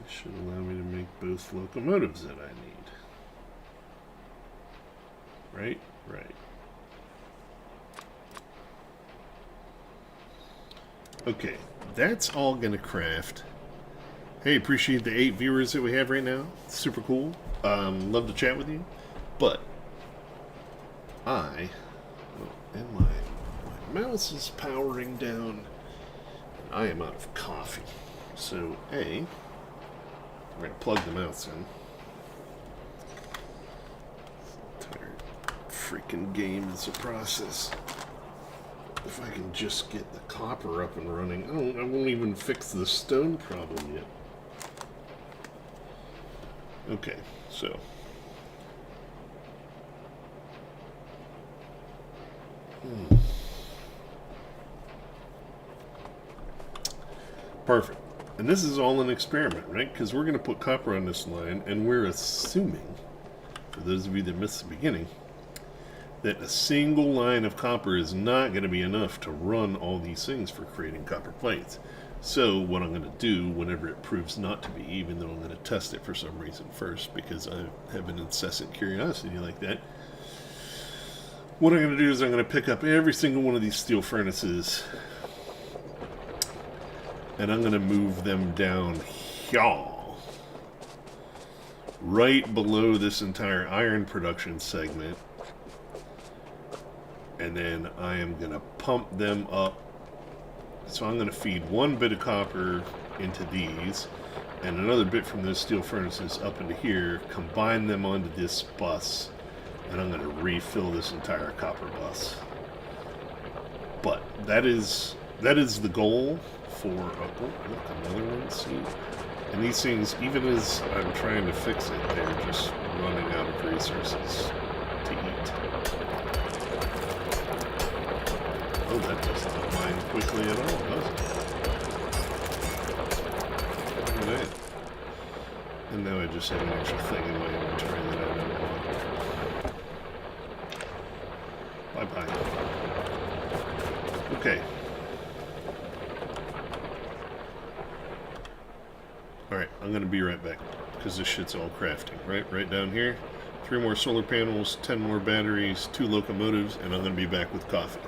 Should allow me to make both locomotives that I need. Right? Right. Okay, that's all going to craft. Hey, appreciate the 8 viewers that we have right now. Super cool. Love to chat with you. But and my mouse is powering down. I am out of coffee. So, we're going to plug the mouse in. This entire freaking game is a process. If I can just get the copper up and running. I won't even fix the stone problem yet. Okay, so. Perfect. And this is all an experiment, right? Because we're going to put copper on this line, and we're assuming, for those of you that missed the beginning, that a single line of copper is not going to be enough to run all these things for creating copper plates. So what I'm going to do, whenever it proves not to be, even though I'm going to test it for some reason first, because I have an incessant curiosity like that, what I'm going to do is I'm going to pick up every single one of these steel furnaces, and I'm going to move them down here, right below this entire iron production segment. And then I am going to pump them up. So I'm going to feed one bit of copper into these, and another bit from those steel furnaces up into here, combine them onto this bus, and I'm going to refill this entire copper bus. But that is the goal for, look, another one, see? And these things, even as I'm trying to fix it, they're just running out of resources to eat. Oh, that does not mine quickly at all, does it? Look at that. And now I just have an extra thing in my inventory that I don't want. Bye-bye. Okay. Alright, I'm going to be right back, because this shit's all crafting, right down here. 3 more solar panels, 10 more batteries, 2 locomotives, and I'm going to be back with coffee.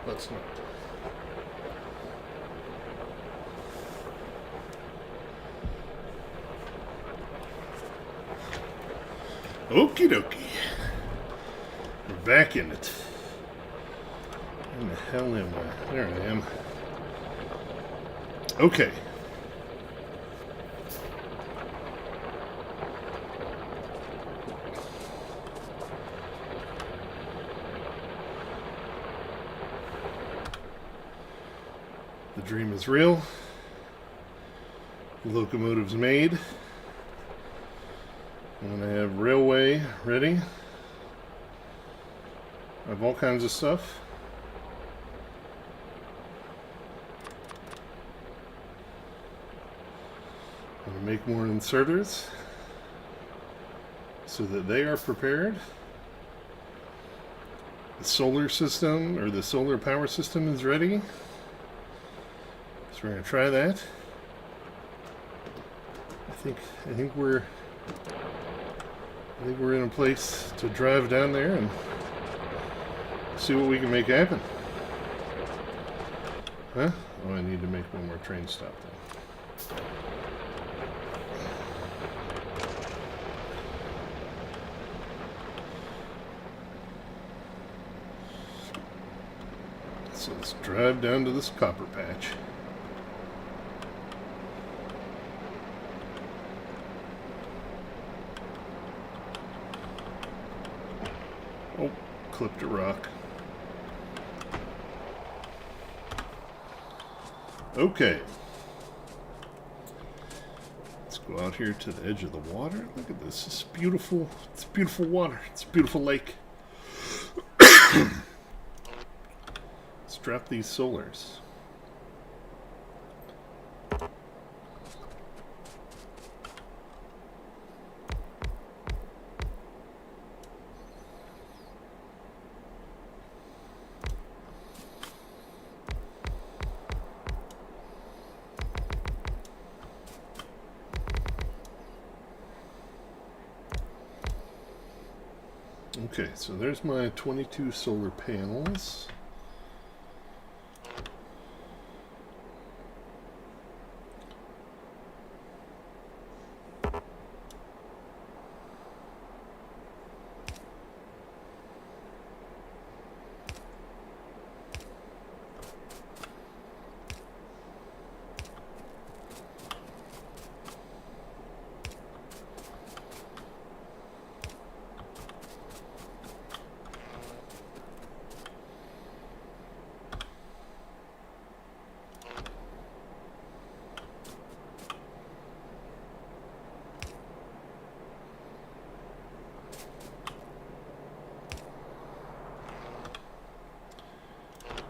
let's not. Okie dokie. We're back in it. Where the hell am I? There I am. Okay. The dream is real. The locomotive's made. I'm going to have railway ready. I have all kinds of stuff. I'm going to make more inserters so that they are prepared. The solar system, or the solar power system, is ready. So we're going to try that. I think we're in a place to drive down there and see what we can make happen. Huh? Oh, I need to make one more train stop then. So let's drive down to this copper patch. Oh, clipped a rock. Okay. Let's go out here to the edge of the water. Look at this. It's beautiful. It's beautiful water. It's a beautiful lake. Let's drop these solars. Okay, so there's my 22 solar panels.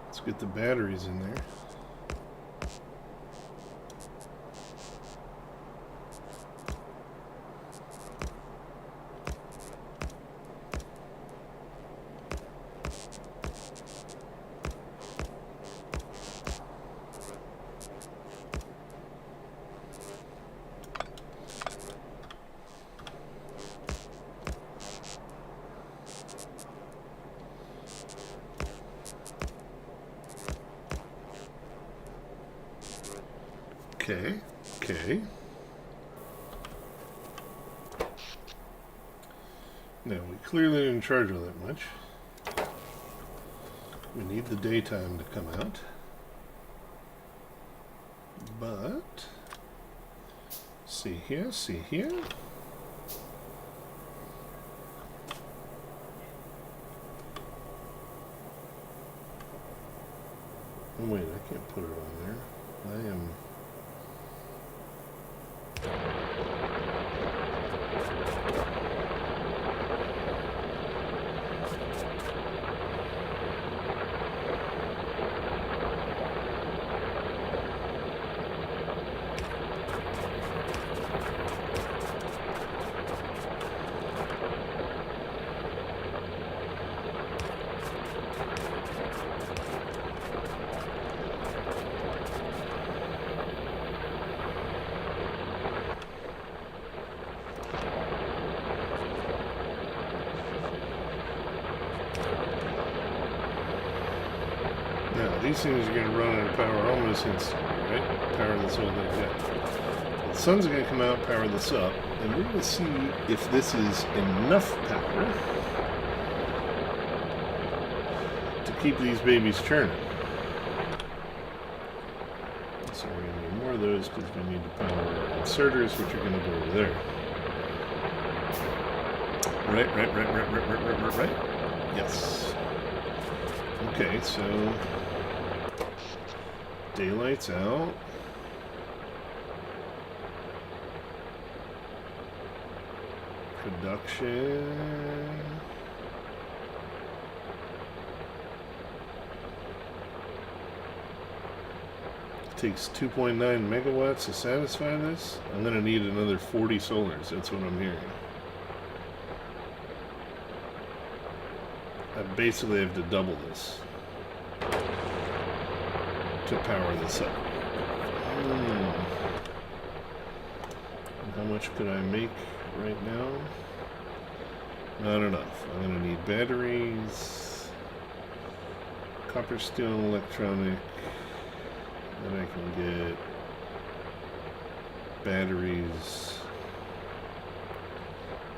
Let's get the batteries in there. Okay. Now, we clearly didn't charge all that much. We need the daytime to come out. But, see here. Oh wait, I can't put it on there. I am... Now, these things are going to run out of power almost instantly, right? Power this whole thing, yeah. The sun's going to come out, power this up, and we're going to see if this is enough power to keep these babies churning. So we're going to need more of those because we need to power our inserters, which are going to go over there. Right. Yes. Okay, so daylight's out. Production. Takes 2.9 megawatts to satisfy this. I'm going to need another 40 solars. That's what I'm hearing. I basically have to double this to power this up. And how much could I make right now? Not enough. I'm going to need batteries, copper, steel, and electronic. Then I can get batteries.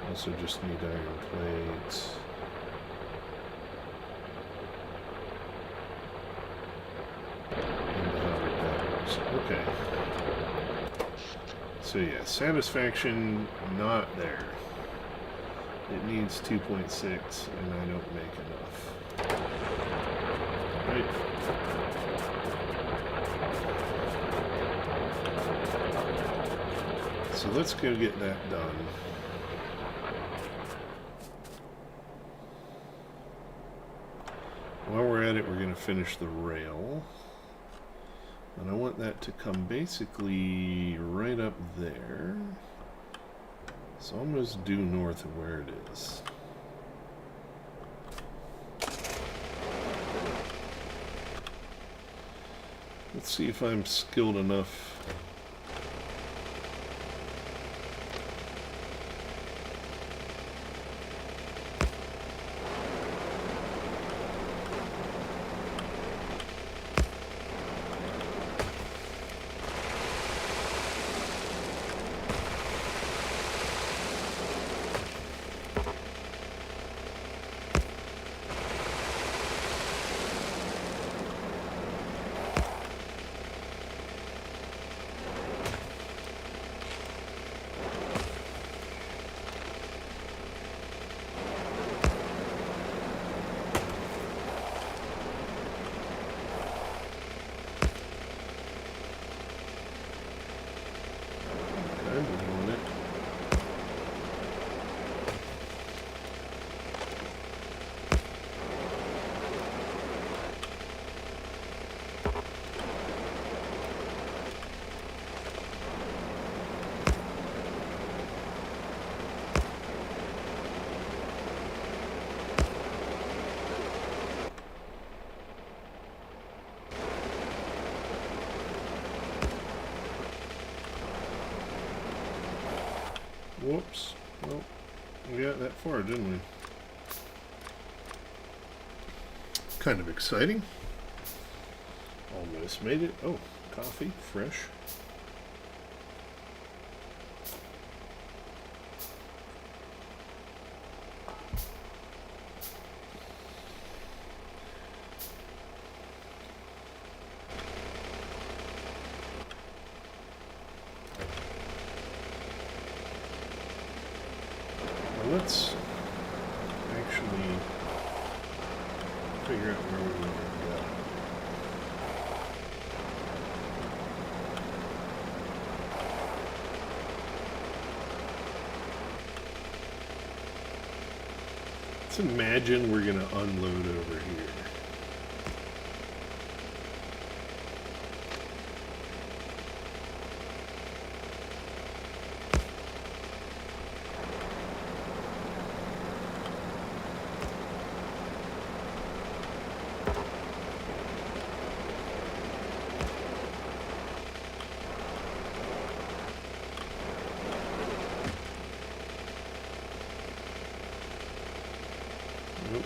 Also just need iron plates. Okay. So yeah, satisfaction not there. It needs 2.6 and I don't make enough. Right. So let's go get that done. While we're at it, we're going to finish the rail. And I want that to come basically right up there. It's almost due north of where it is. Let's see if I'm skilled enough. Whoops. Well, we got that far, didn't we? Kind of exciting. Almost made it. Oh, coffee, fresh. Let's actually figure out where we want to go. Let's imagine we're going to unload over here. Nope.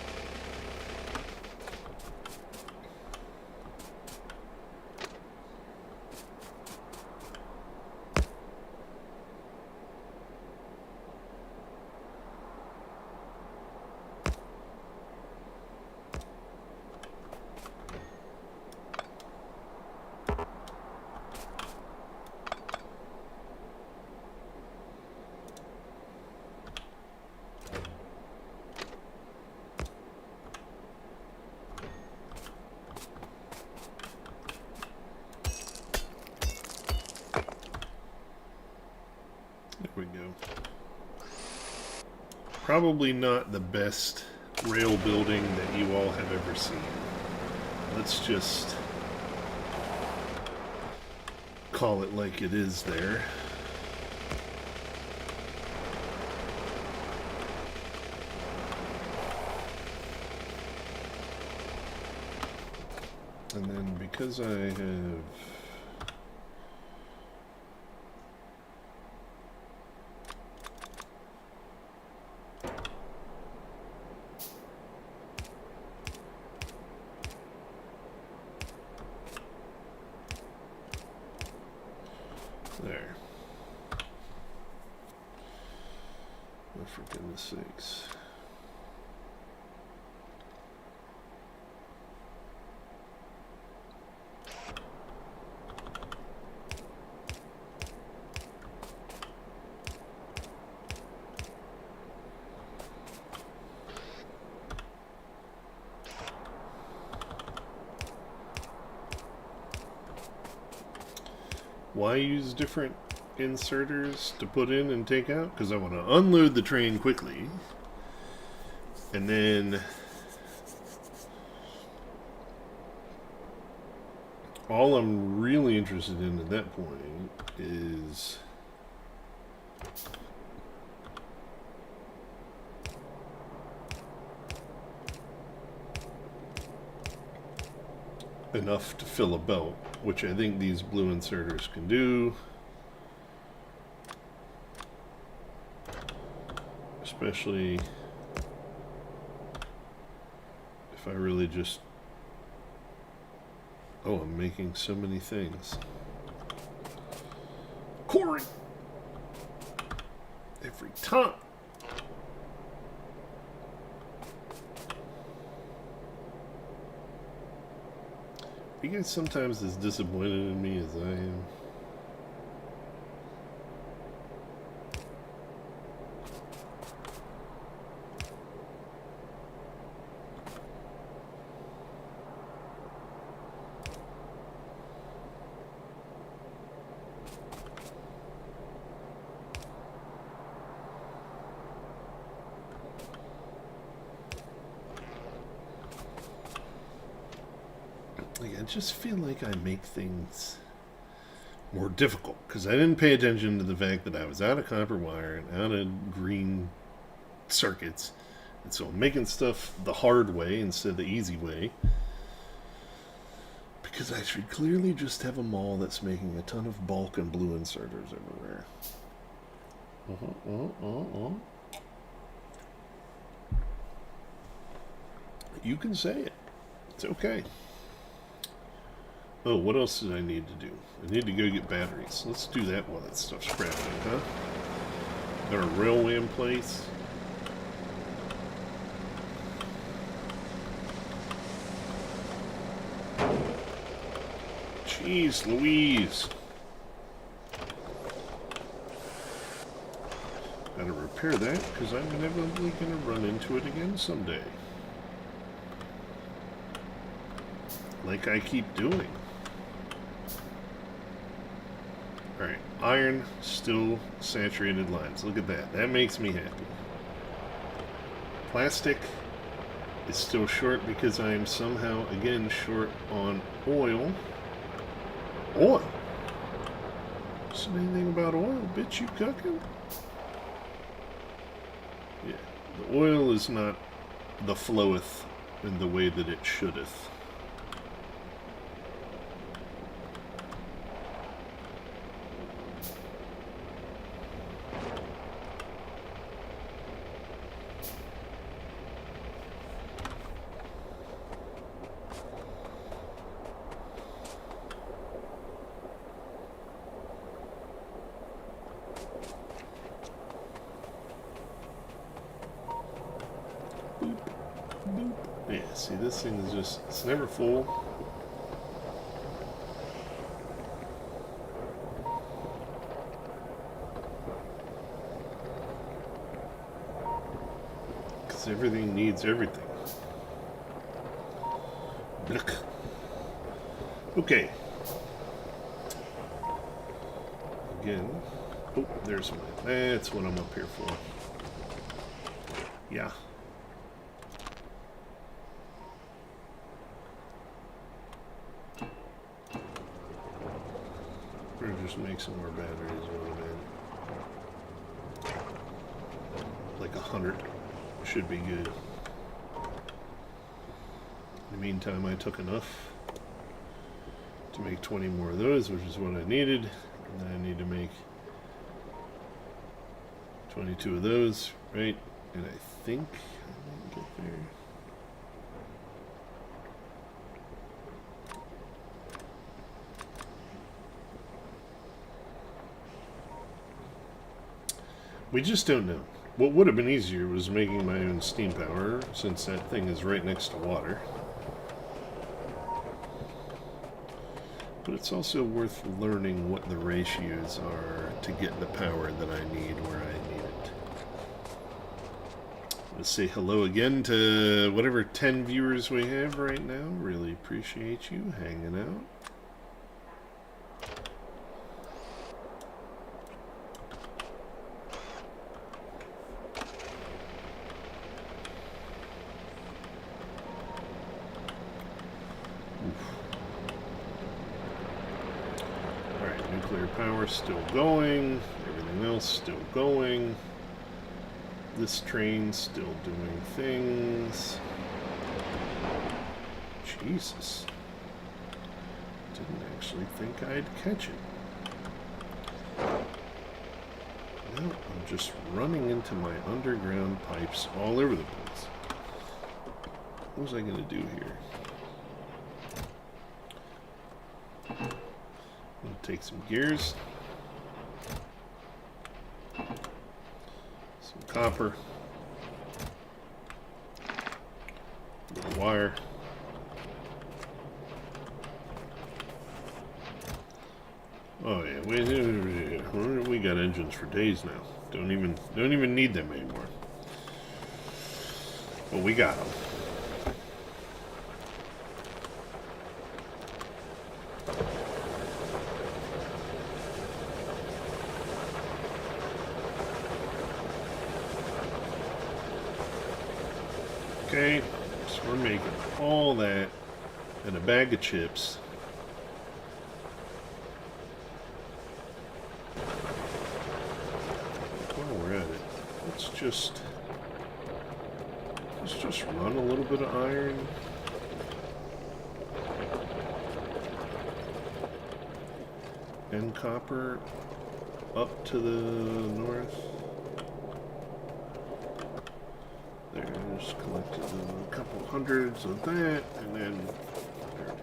Probably not the best rail building that you all have ever seen. Let's just call it like it is there. And then because I have there. Oh, for goodness sakes. Why use different inserters to put in and take out? Because I want to unload the train quickly. And then all I'm really interested in at that point is enough to fill a belt, which I think these blue inserters can do. Especially if I really just... Oh, I'm making so many things. Corey! Every time! Are you guys sometimes as disappointed in me as I am? Like, I just feel like I make things more difficult because I didn't pay attention to the fact that I was out of copper wire and out of green circuits, and so I'm making stuff the hard way instead of the easy way, because I should clearly just have a mall that's making a ton of bulk and blue inserters everywhere. You can say it. It's okay. Oh, what else did I need to do? I need to go get batteries. Let's do that while that stuff's crafting, huh? Got a railway in place. Jeez Louise. Gotta repair that, because I'm inevitably gonna run into it again someday. Like I keep doing. Alright, iron, still saturated lines. Look at that. That makes me happy. Plastic is still short because I am somehow, again, short on oil. Oil? Said anything about oil? Bitch, you cooking? Yeah, the oil is not the floweth in the way that it shouldeth. Yeah, see, this thing is just, it's never full. Because everything needs everything. Blech. Okay. Again. Oh, there's mine. That's what I'm up here for. Yeah. Or just make some more batteries while I'm at it. Like 100 should be good. In the meantime, I took enough to make 20 more of those, which is what I needed. And then I need to make 22 of those, right? And I think I didn't get there. We just don't know. What would have been easier was making my own steam power, since that thing is right next to water. But it's also worth learning what the ratios are to get the power that I need where I need it. Let's say hello again to whatever 10 viewers we have right now. Really appreciate you hanging out. Nuclear power still going, everything else still going. This train's still doing things. Jesus. Didn't actually think I'd catch it. Now I'm just running into my underground pipes all over the place. What was I going to do here? Take some gears, some copper, a little wire, oh yeah, we got engines for days now. Don't even need them anymore. But we got them. Okay, so we're making all that and a bag of chips. While we're at it, let's just run a little bit of iron. And copper up to the north. There, just collected a couple hundreds of that, and then we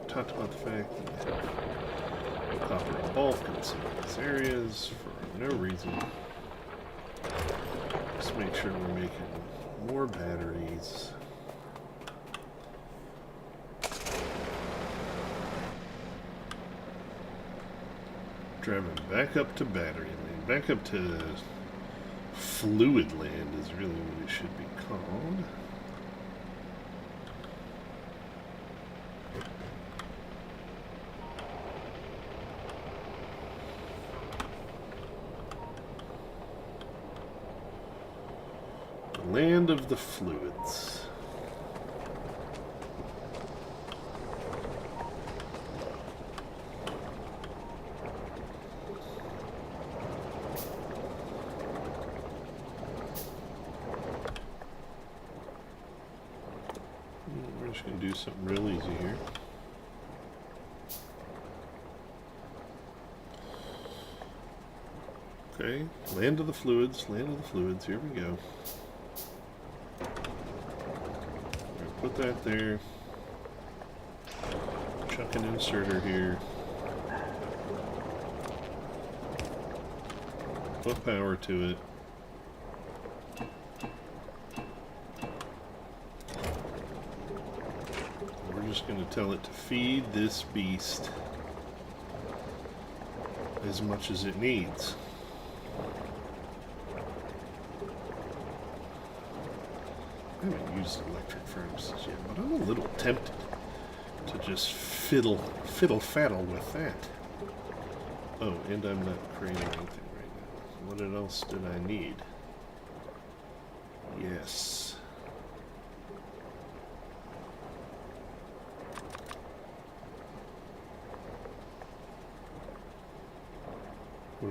talked about the fact that we have copper in bulk in some of these areas for no reason. Just make sure we're making more batteries. Driving back up to battery land, back up to fluid land is really what it should be called. The land of the fluids. We're just going to do something real easy here. Okay, land of the fluids, here we go. Put that there. Chuck an inserter here. Put power to it. We're just going to tell it to feed this beast as much as it needs. I haven't used electric furnaces yet, but I'm a little tempted to just fiddle-faddle with that. Oh, and I'm not creating anything right now. What else did I need? Yes.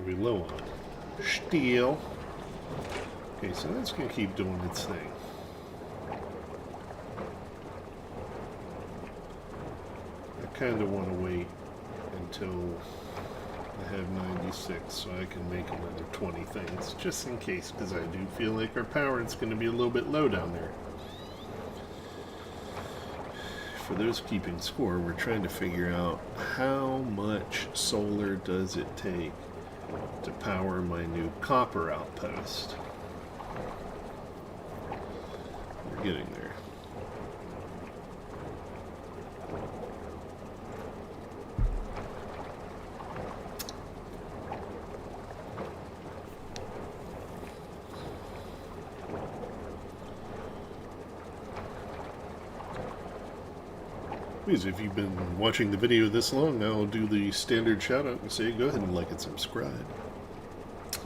What are we low on? Steel. Okay, so that's going to keep doing its thing. I kind of want to wait until I have 96 so I can make another 20 things, just in case, because I do feel like our power is going to be a little bit low down there. For those keeping score, we're trying to figure out how much solar does it take to power my new copper outpost. We're getting there. Please, if you've been watching the video this long, I'll do the standard shout out and say go ahead and like and subscribe.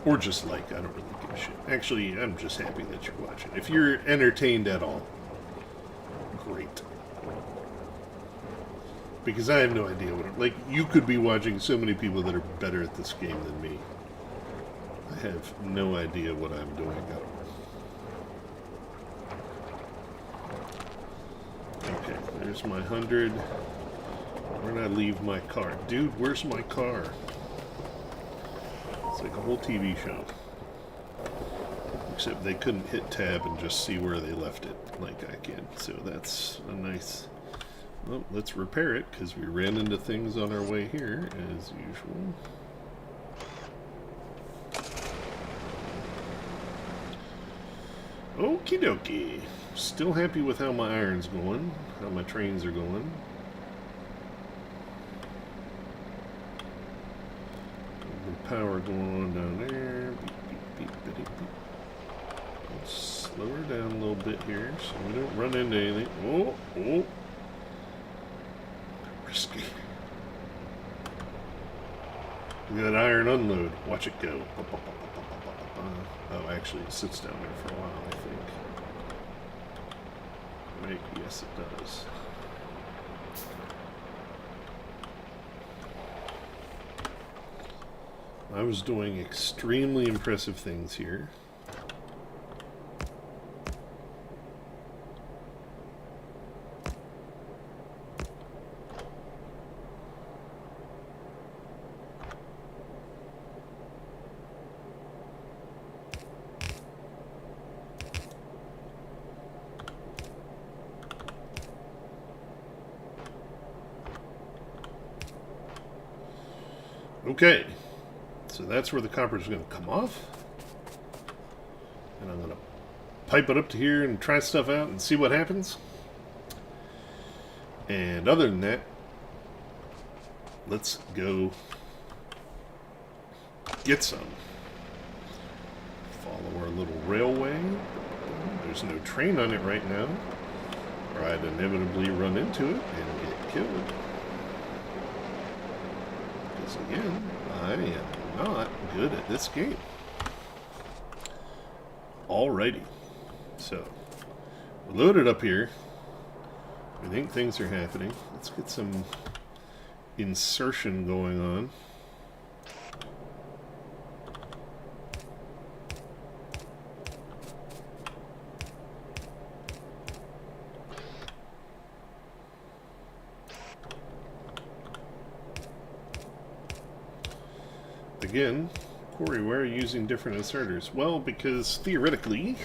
Or just like, I don't really give a shit. Actually, I'm just happy that you're watching. If you're entertained at all, great. Because I have no idea what like, you could be watching so many people that are better at this game than me. I have no idea what I'm doing at all. Okay, there's my 100. Where'd I leave my car? Dude, where's my car? It's like a whole TV show. Except they couldn't hit tab and just see where they left it like I can. So that's a nice... Well, let's repair it, because we ran into things on our way here, as usual. Okie dokie. Still happy with how my iron's going, how my trains are going. The power going on down there. Beep, beep, beep, beep, beep. Let's slow her down a little bit here so we don't run into anything. Oh, oh. Risky. Look at that iron unload. Watch it go. Oh, actually, it sits down there for a while, I think. Right? Yes, it does. I was doing extremely impressive things here. Okay, so that's where the copper is going to come off. And I'm going to pipe it up to here and try stuff out and see what happens. And other than that, let's go get some. Follow our little railway. There's no train on it right now, or I'd inevitably run into it and get killed. Again, I am not good at this game. Alrighty. So, we're loaded up here. I think things are happening. Let's get some insertion going on. Again, Corey, why are you using different inserters? Well, because theoretically,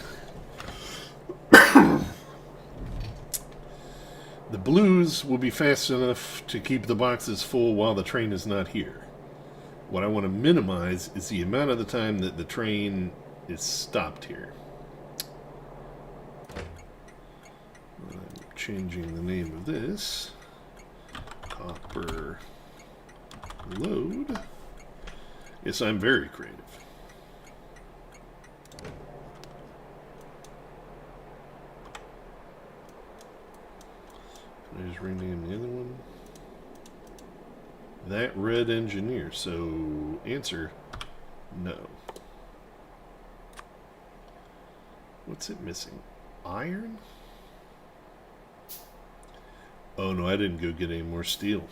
the blues will be fast enough to keep the boxes full while the train is not here. What I want to minimize is the amount of the time that the train is stopped here. I'm changing the name of this. Copper load. Yes, I'm very creative. Can I just rename the other one? That red engineer. So, answer, no. What's it missing? Iron? Oh no, I didn't go get any more steel.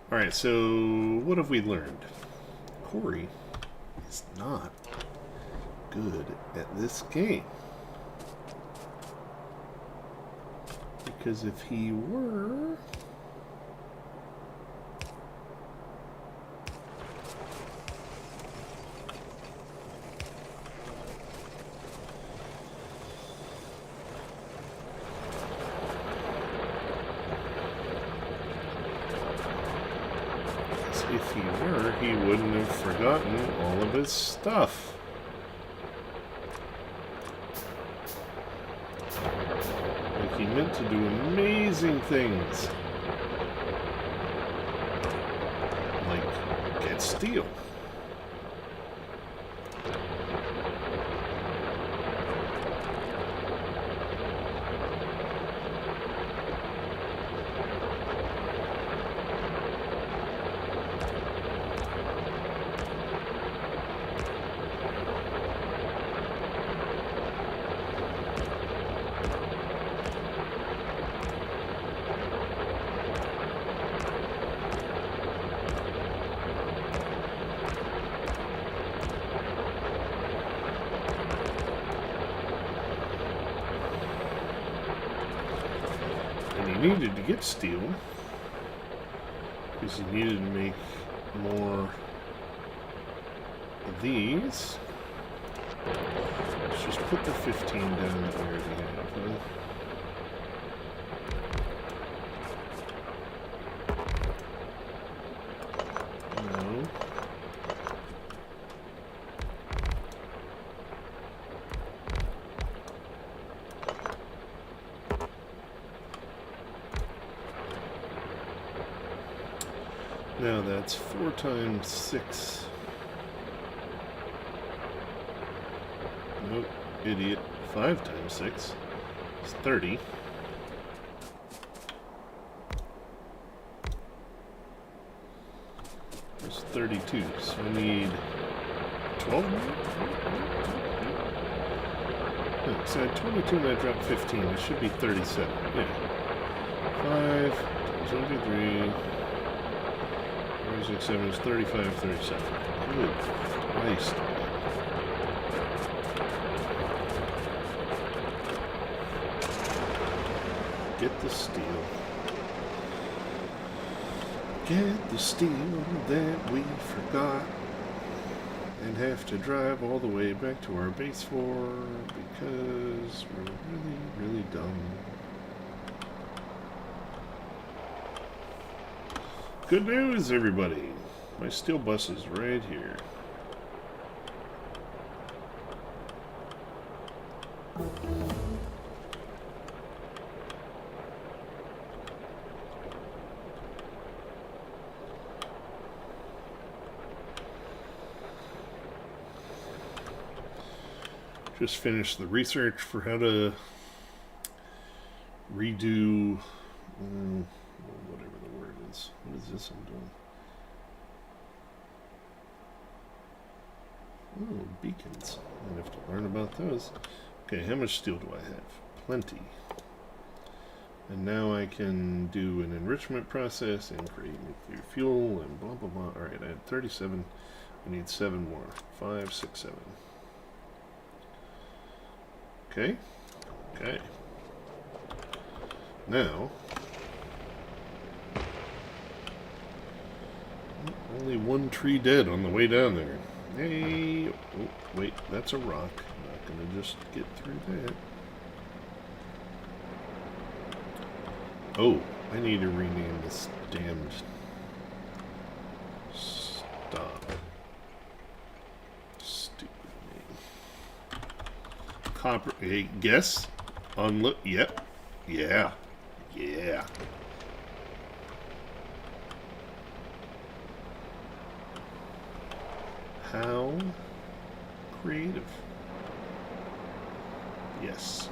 Alright, so what have we learned? Corey is not good at this game. Because if he were... If he were, he wouldn't have forgotten all of his stuff. Like, he meant to do amazing things. Like, get steel. He needed to get steel because he needed to make more of these. Let's just put the 15 down that we already have. No. Now that's 4 times 6. Nope, idiot. 5 times 6 is 30. There's 32, so I need 12 more? No, so I had 22 and I dropped 15. It should be 37. Yeah. 5 times 1, 2, 3. 6, 7 is 35, 37. Good Christ. Get the steel. Get the steel that we forgot and have to drive all the way back to our base for because we're really, really dumb. Good news, everybody. My steel bus is right here. Just finished the research for how to redo whatever the word is. What is this I'm doing? Oh, beacons. I have to learn about those. Okay, how much steel do I have? Plenty. And now I can do an enrichment process and create nuclear fuel and blah blah blah. Alright, I had 37. I need 7 more. 5, 6, 7. Okay. Okay. Now, only 1 tree dead on the way down there. Hey, oh, wait, that's a rock. I'm not going to just get through that. Oh, I need to rename this damned stop. Stupid name. Copper, hey, guess? Unlook, yep. Yeah. Yeah. How creative. Yes.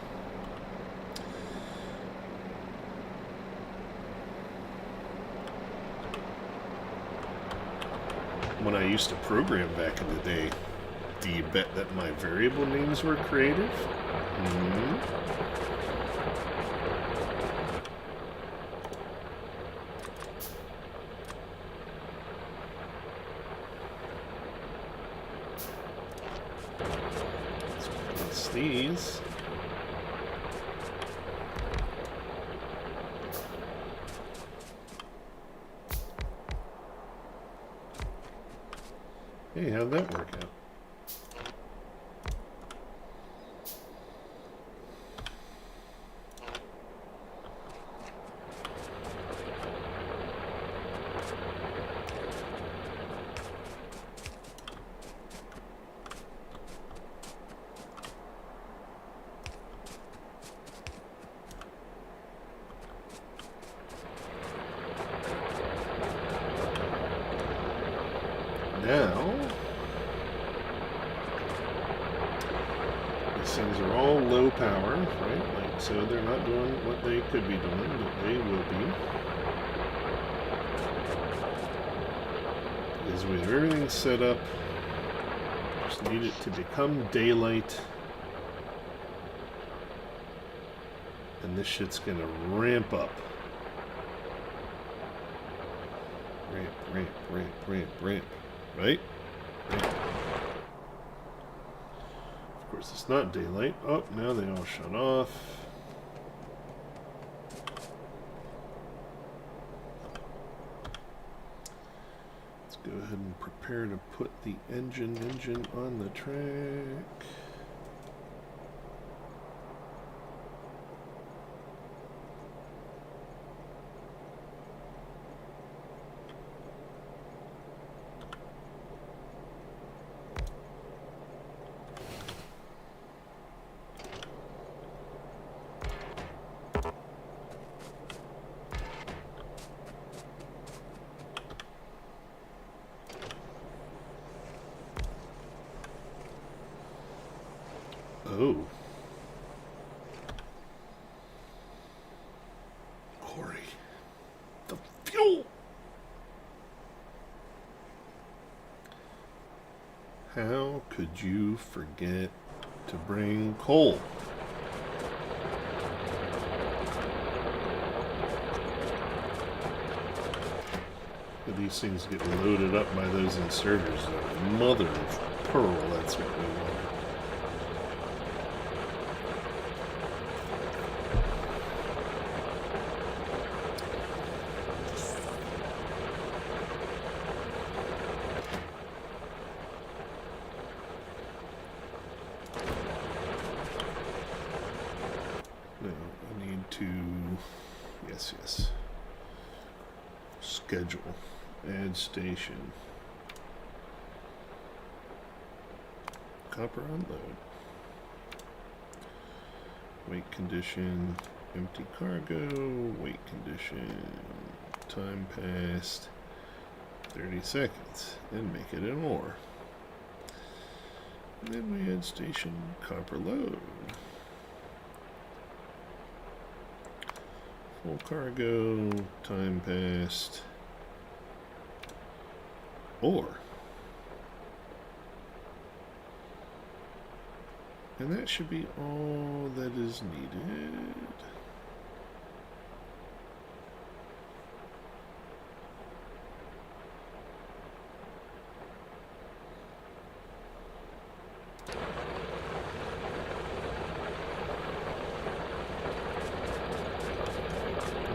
When I used to program back in the day, do you bet that my variable names were creative? Mm-hmm. these. Hey, how'd that work out? Now, these things are all low power, right? Like, so they're not doing what they could be doing, but they will be. Because we have everything set up, just need it to become daylight. And this shit's gonna ramp up. Ramp, ramp, ramp, ramp, ramp. Right? Right? Of course, it's not daylight. Oh, now they all shut off. Let's go ahead and prepare to put the engine on the track. Oh. Corey. The fuel! How could you forget to bring coal? These things get loaded up by those inserters. Mother of pearl, that's what we want. Yes. Schedule. Add station. Copper unload. Weight condition. Empty cargo. Weight condition. Time passed. 30 seconds. And make it an ore. And then we add station. Copper load. Full cargo, time passed, ore. And that should be all that is needed.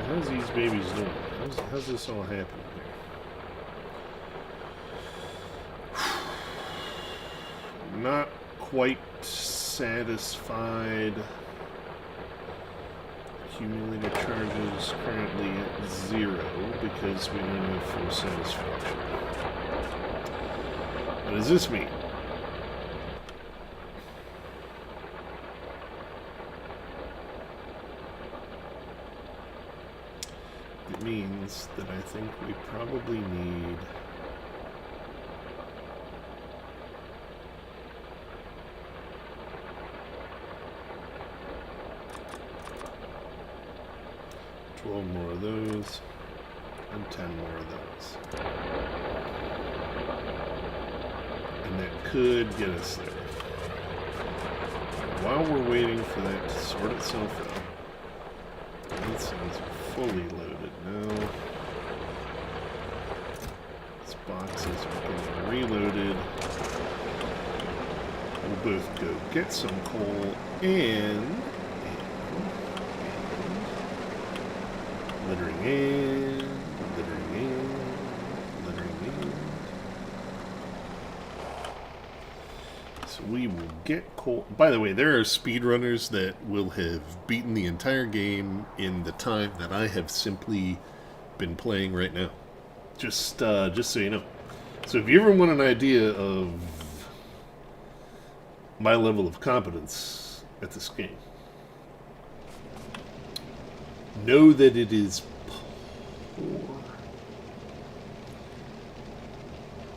How's these babies doing? How's this all happening here? Not quite satisfied. Accumulator charges currently at 0 because we don't have full satisfaction. What does this mean? It means that I think we probably need more of those and 10 more of those. And that could get us there. While we're waiting for that to sort itself out, these things are fully loaded now. These boxes are getting reloaded. we'll both go get some coal and littering in, littering in, littering in. So we will get coal. By the way, there are speedrunners that will have beaten the entire game in the time that I have simply been playing right now. Just so you know. So if you ever want an idea of my level of competence at this game, know that it is poor.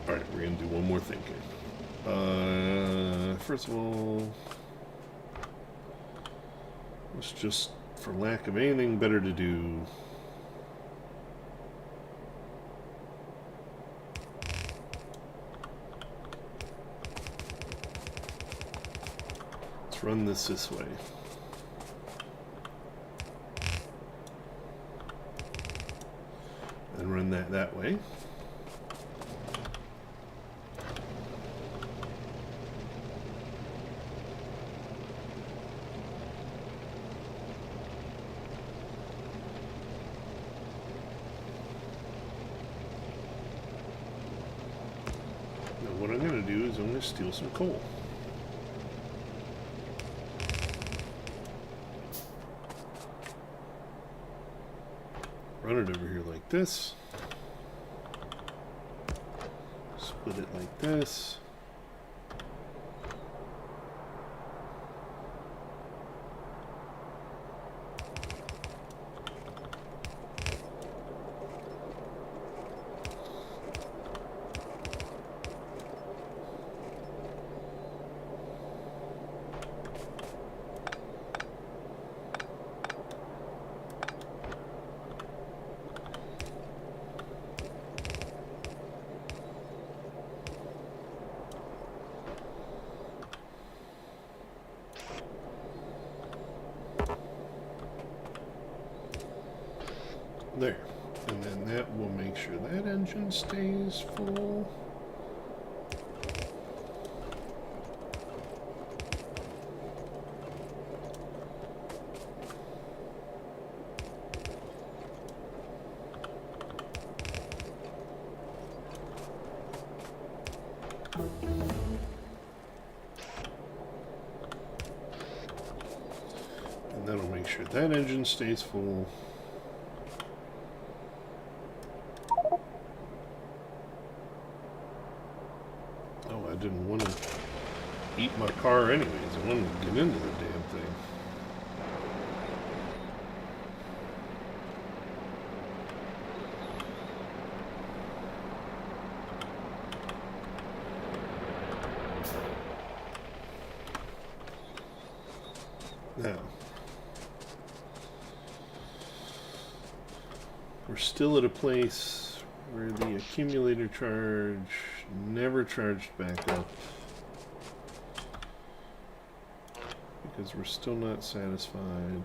Alright, we're going to do one more thing here. First of all, let's just, for lack of anything better to do, let's run this way. And run that way. Now what I'm going to do is I'm going to steal some coal. Run it over here like this. Split it like this. There. And then that will make sure that engine stays full. And that'll make sure that engine stays full. I didn't want to eat my car anyways. I wanted to get into the damn thing. Now, we're still at a place where the accumulator charge never charged back up because we're still not satisfied.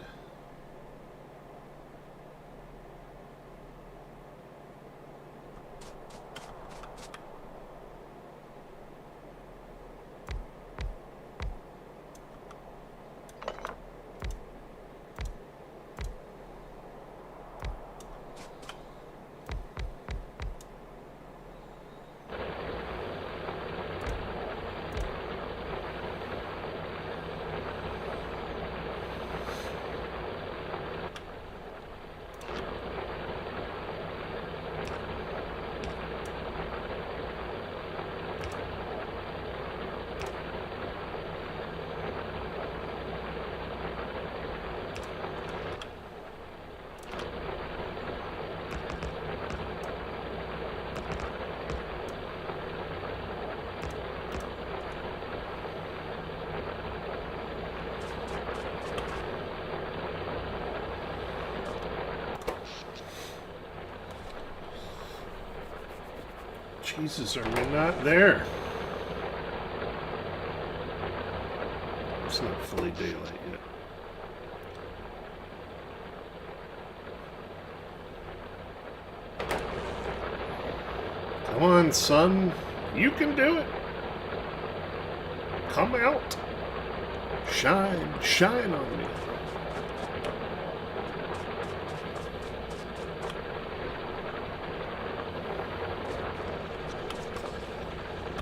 Jesus, are we not there? It's not fully daylight yet. Come on, son. You can do it. Come out! Shine, shine on me!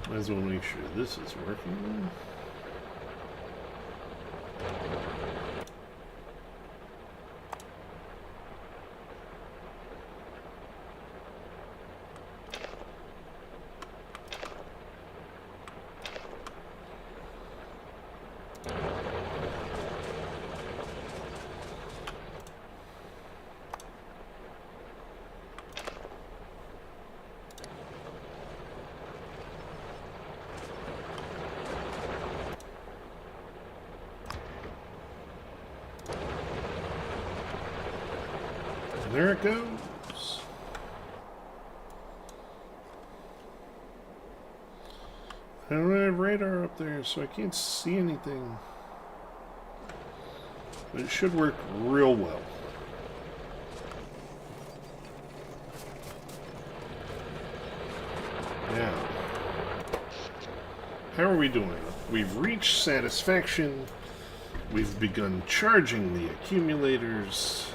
Might as well make sure this is working. There it goes. I don't have radar up there, so I can't see anything. But it should work real well. Now, how are we doing? We've reached satisfaction. We've begun charging the accumulators.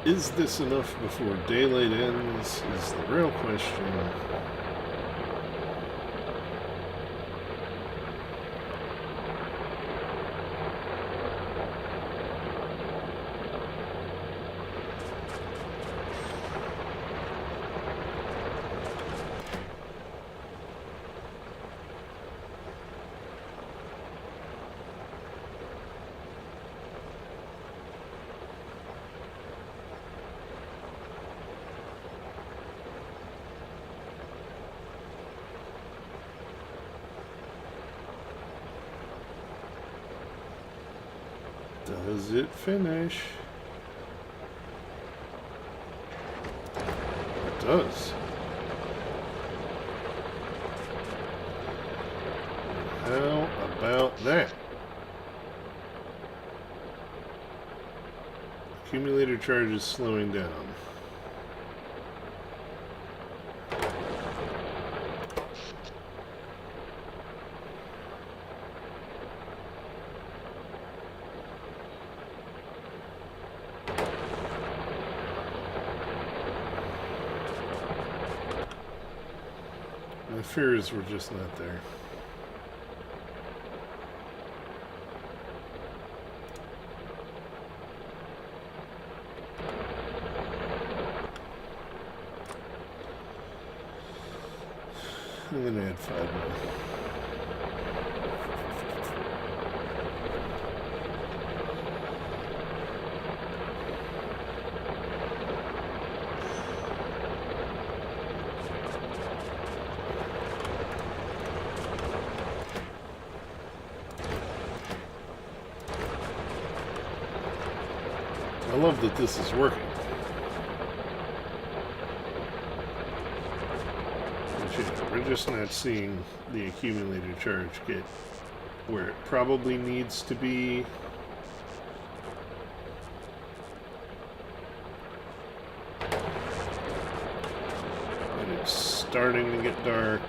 Is this enough before daylight ends, is the real question. Does it finish? It does. How about that? Accumulator charge is slowing down. My fears were just not there. I'm going to add 5 more. I love that this is working. But yeah, we're just not seeing the accumulator charge get where it probably needs to be. And it's starting to get dark.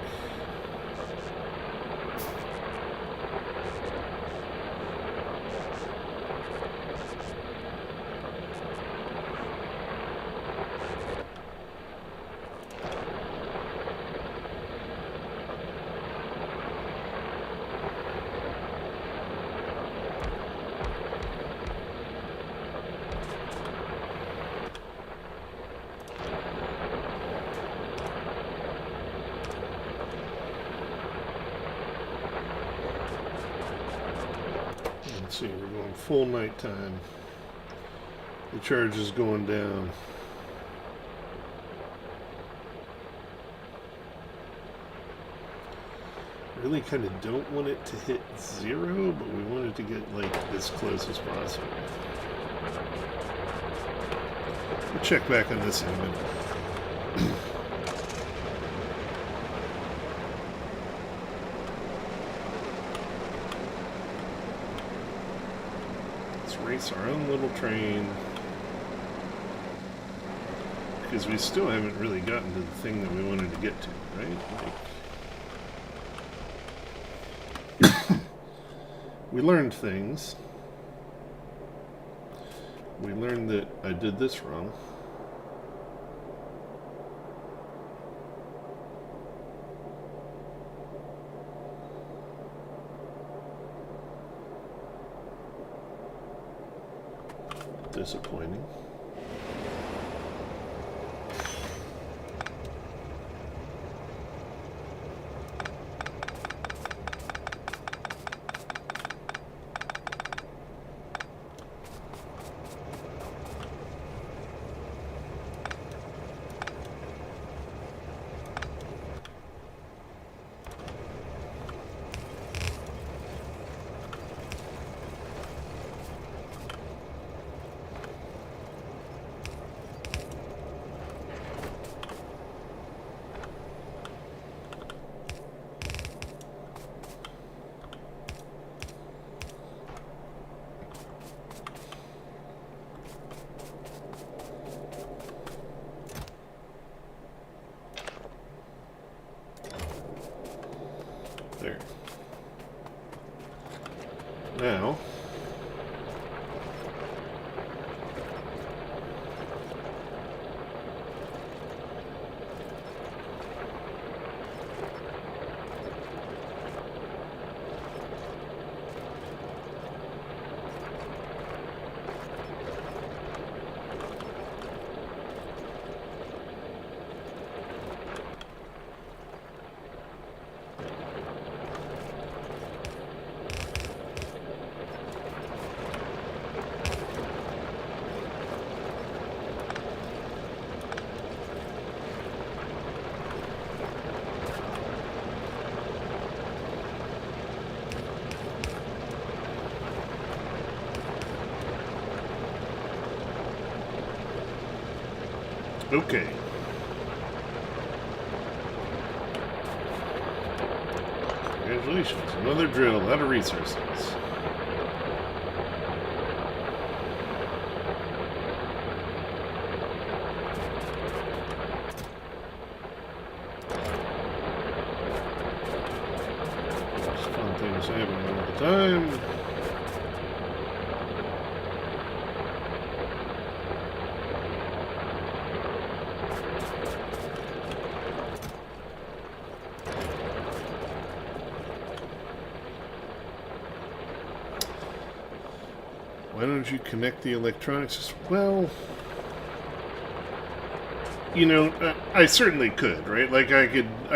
Let's see, we're going full nighttime. The charge is going down. Really kind of don't want it to hit 0, but we want it to get like as close as possible. We'll check back on this in a minute. Let's race our own little train. because we still haven't really gotten to the thing that we wanted to get to, right? Like, we learned things. We learned that I did this wrong. Disappointing. There. Now, okay. Congratulations, another drill out of resources. There's fun things happening all the time. Why don't you connect the electronics? Well, you know, I certainly could, right? Like I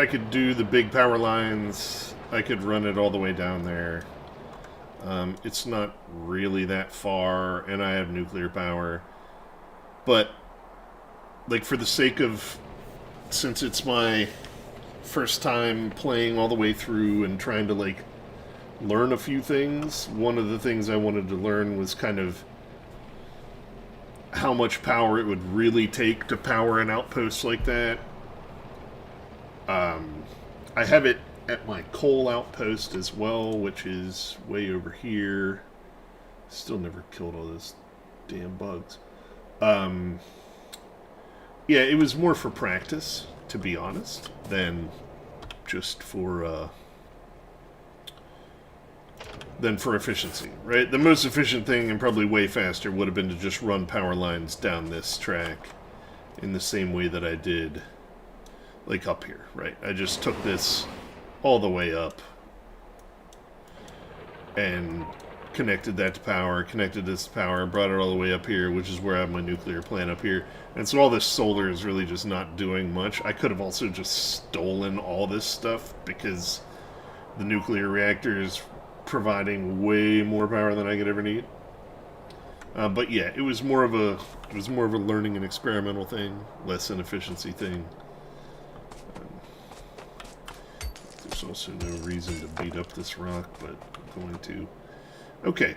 could do the big power lines. I could run it all the way down there. It's not really that far, and I have nuclear power. But, like, for the sake of, since it's my first time playing all the way through and trying to, like, learn a few things, one of the things I wanted to learn was kind of how much power it would really take to power an outpost like that. I have it at my coal outpost as well, which is way over here. Still never killed all those damn bugs. Yeah, it was more for practice, to be honest, than just for efficiency, right? The most efficient thing, and probably way faster, would have been to just run power lines down this track in the same way that I did, like, up here, right? I just took this all the way up and connected that to power, connected this to power, brought it all the way up here, which is where I have my nuclear plant up here. And so all this solar is really just not doing much. I could have also just stolen all this stuff, because the nuclear reactor is providing way more power than I could ever need. But yeah, it was more of a learning and experimental thing, less an efficiency thing. There's also no reason to beat up this rock, but I'm going to. Okay.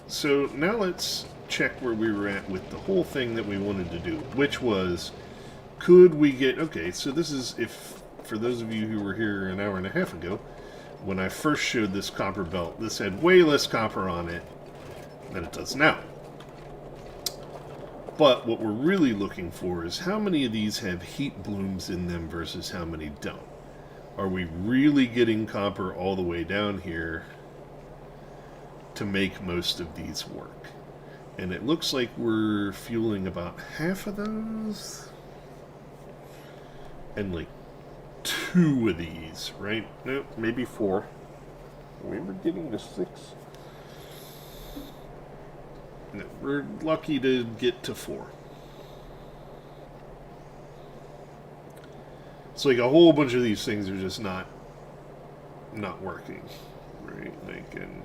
So now let's check where we were at with the whole thing that we wanted to do, which was, could we get... Okay, so this is, if for those of you who were here an hour and a half ago, when I first showed this copper belt, this had way less copper on it than it does now. But what we're really looking for is how many of these have heat blooms in them versus how many don't. Are we really getting copper all the way down here to make most of these work? And it looks like we're fueling about half of those. And like 2 of these, right? Nope, maybe 4. Are we ever getting to 6? No, we're lucky to get to 4. So like a whole bunch of these things are just not working, right? Like, and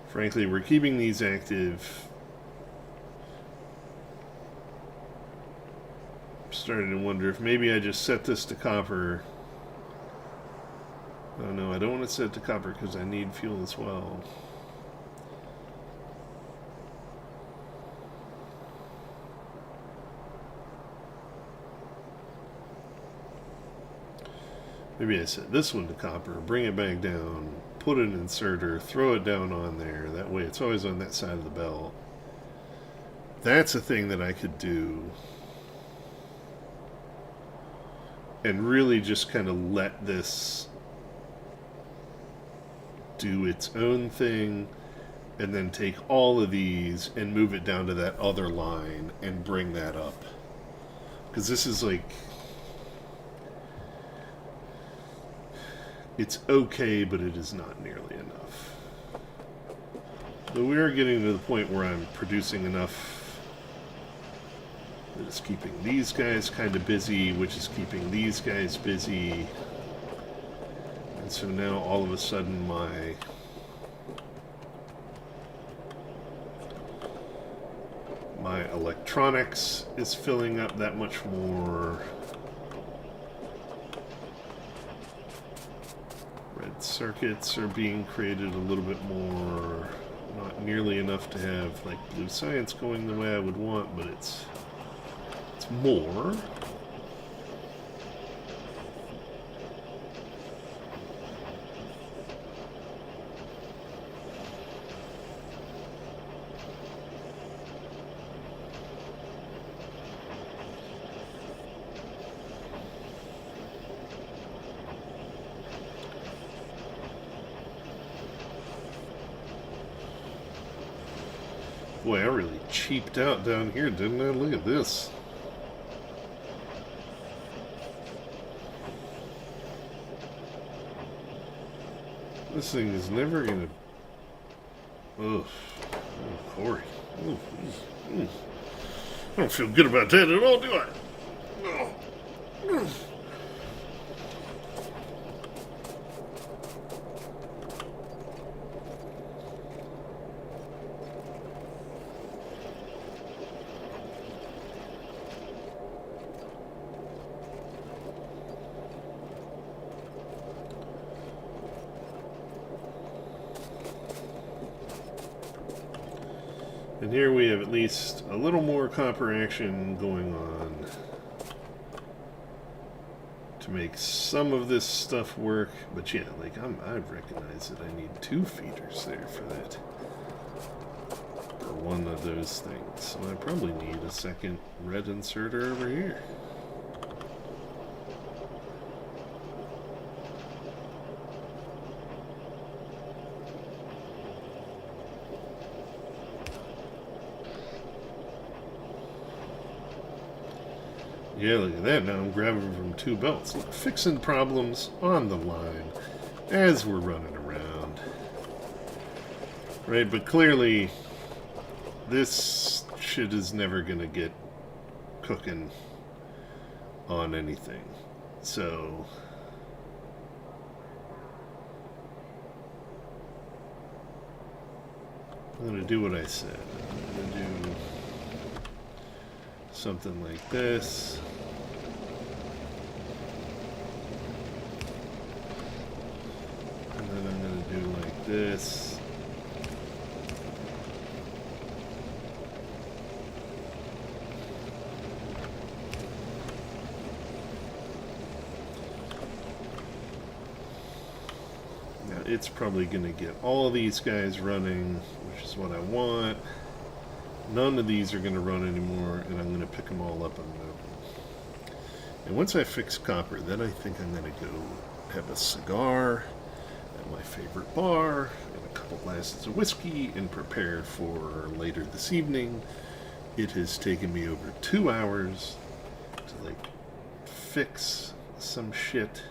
frankly, we're keeping these active. I'm starting to wonder if maybe I just set this to copper. Oh no, I don't want to set it to copper because I need fuel as well. Maybe I set this one to copper, bring it back down, put an inserter, throw it down on there. That way it's always on that side of the belt. That's a thing that I could do. And really just kind of let this do its own thing, and then take all of these and move it down to that other line and bring that up. Because this is like, it's okay, but it is not nearly enough. But we are getting to the point where I'm producing enough that it's keeping these guys kind of busy, which is keeping these guys busy. And so now all of a sudden my electronics is filling up that much more. Red circuits are being created a little bit more. Not nearly enough to have like blue science going the way I would want, but it's more. Boy, I really cheaped out down here, didn't I? Look at this. This thing is never gonna... Ugh. Oh, Corey. Ooh, I don't feel good about that at all, do I? Oh. And here we have at least a little more copper action going on to make some of this stuff work. But yeah, like I've recognized that I need 2 feeders there for that. For one of those things. So I probably need a second red inserter over here. Yeah, look at that. Now I'm grabbing from 2 belts. Look, fixing problems on the line as we're running around. Right, but clearly this shit is never going to get cooking on anything. So I'm going to do what I said. I'm going to do something like this. And then I'm going to do like this. Now it's probably going to get all of these guys running, which is what I want. None of these are going to run anymore, and I'm going to pick them all up and move them. And once I fix copper, then I think I'm going to go have a cigar at my favorite bar and a couple glasses of whiskey and prepare for later this evening. It has taken me over 2 hours to like fix some shit.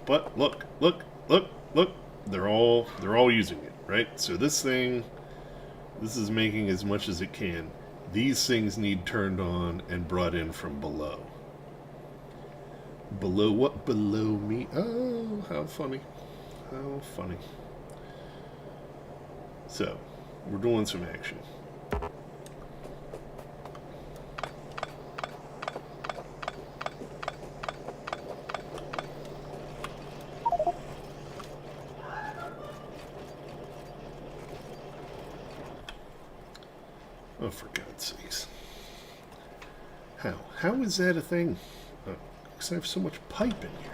But look, they're all using it, right? So this is making as much as it can. These things need turned on and brought in from below. Below what? Below me? Oh, how funny. How funny. So, we're doing some action. Oh, for God's sakes. How? How is that a thing? Because I have so much pipe in here.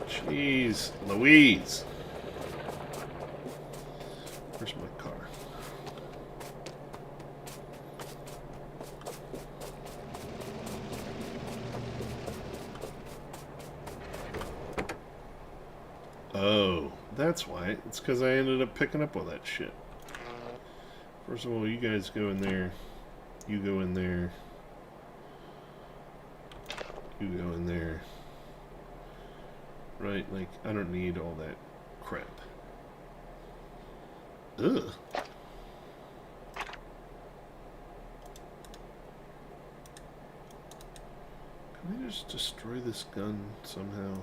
Jeez, Louise. Where's my car? Oh, that's why. It's because I ended up picking up all that shit. First of all, you guys go in there. You go in there. You go in there. Right? Like, I don't need all that crap. Ugh. Can I just destroy this gun somehow?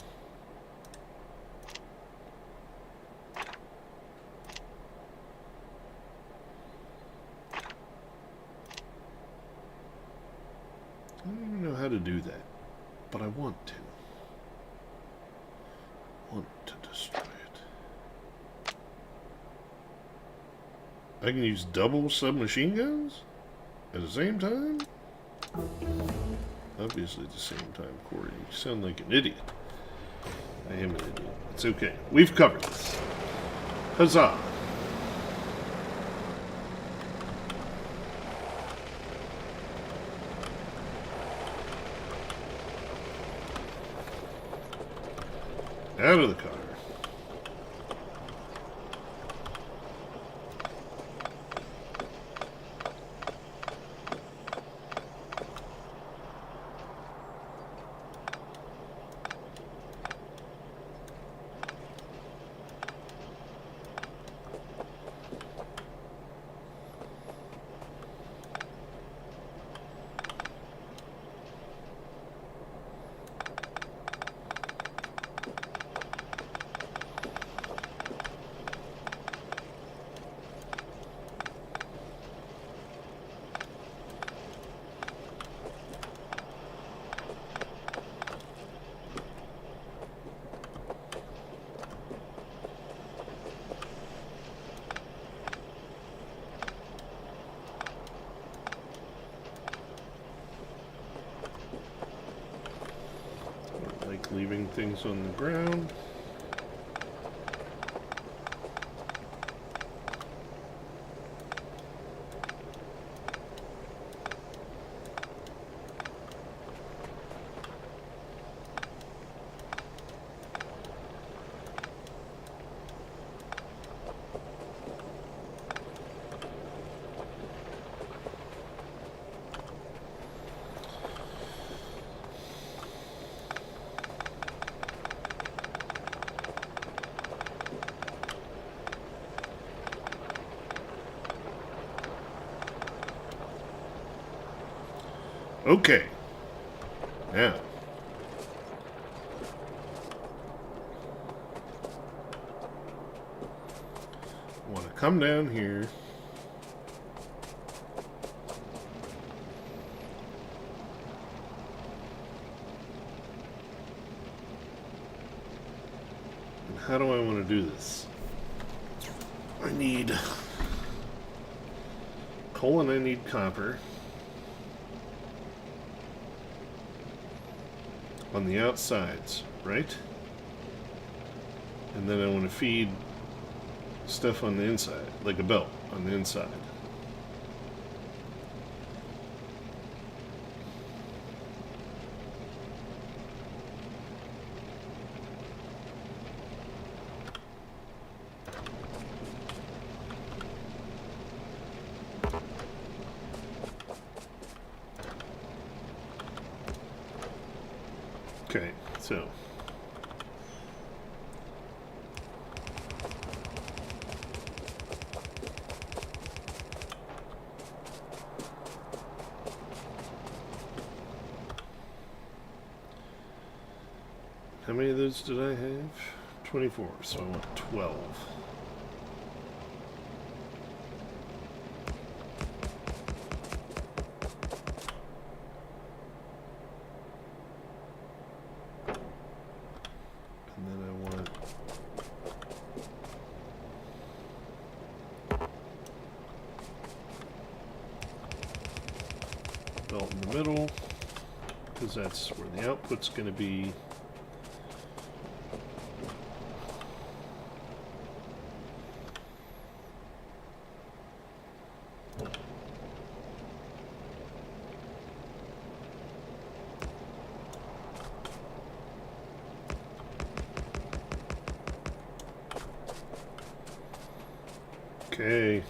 I don't even know how to do that, but I want to. Want to destroy it. I can use double submachine guns at the same time? Obviously at the same time, Corey. You sound like an idiot. I am an idiot. It's okay. We've covered this. Huzzah! Out of the car. Leaving things on the ground. Okay. Now. I want to come down here. And how do I want to do this? I need coal and I need copper. on the outsides, right? And then I want to feed stuff on the inside, like a belt on the inside. Okay, so how many of those did I have? 24, so I want 12. And then I want belt in the middle, because that's where the output's going to be. Okay.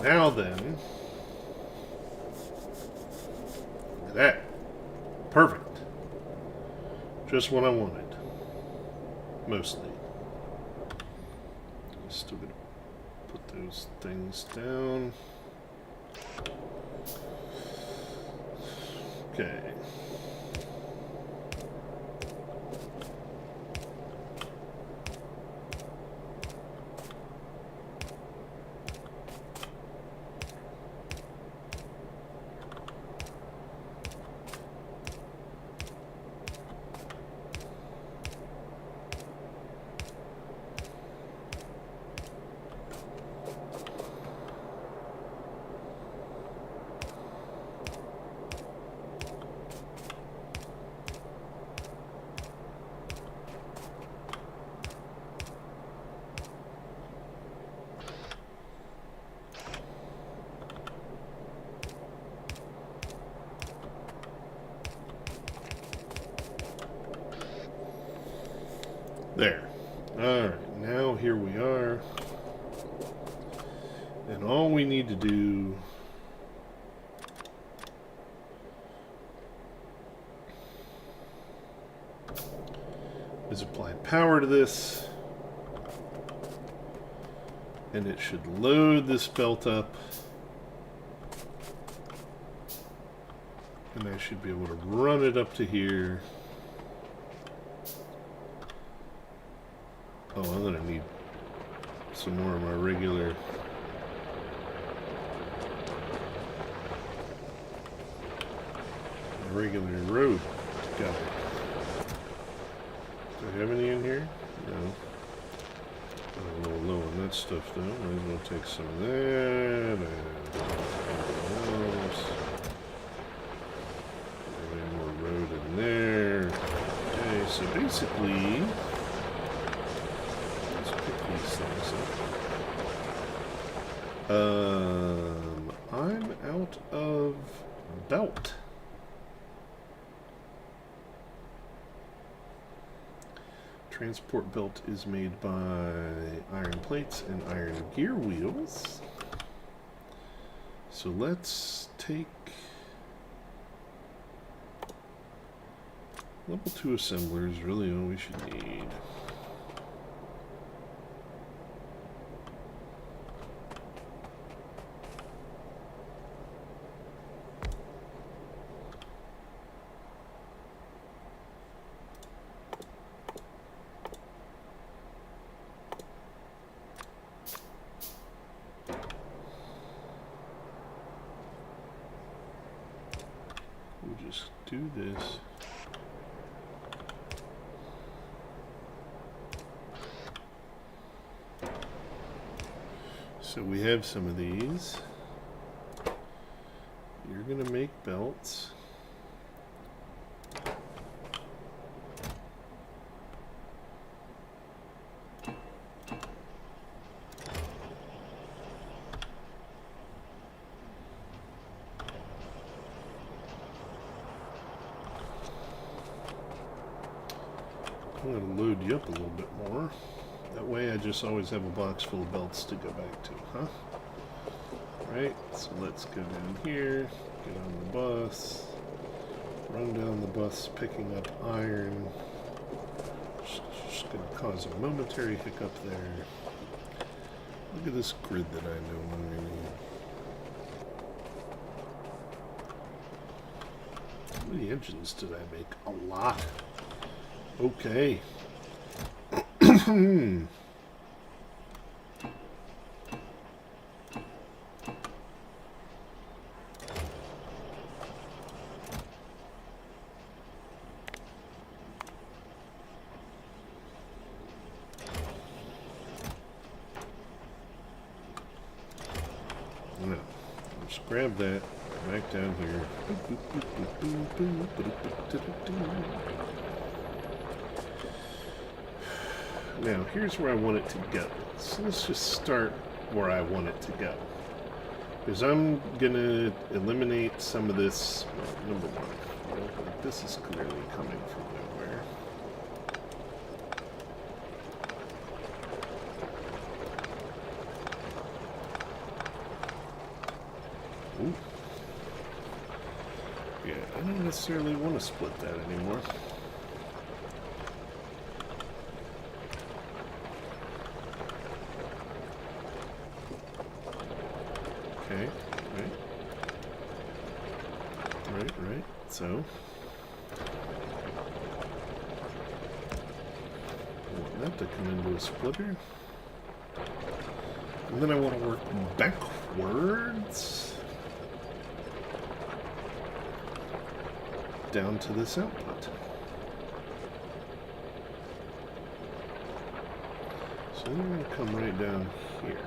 Now then, look at that. Perfect. Just what I wanted. Mostly. Still gonna put those things down. Okay. There. Alright, now here we are. And all we need to do is apply power to this. And it should load this belt up. And I should be able to run it up to here. Oh, I'm gonna need some more of my regular road to go. Do I have any in here? No. I'm a little low on that stuff though. Might as well take some of that and more road in there. Okay, so basically let's pick these things up. I'm out of belt. Transport belt is made by iron plates and iron gear wheels. So let's take level 2 assemblers, really all we should need. We'll just do this. So we have some of these. You're going to make belts. I'm going to load you up a little bit more. That way I just always have a box full of belts to go back to, huh? Right, so let's go down here, get on the bus, run down the bus picking up iron. Just going to cause a momentary hiccup there. Look at this grid that I no longer need. How many engines did I make? A lot. Okay. No. Just grab that back down here. Now, here's where I want it to go. So let's just start where I want it to go. Because I'm going to eliminate some of this. Well, number one, this is clearly coming from nowhere. Ooh. Yeah, I don't necessarily want to split that anymore. Okay, right. So, I want that to come into a splitter. And then I want to work backwards down to this output. So then I'm going to come right down here.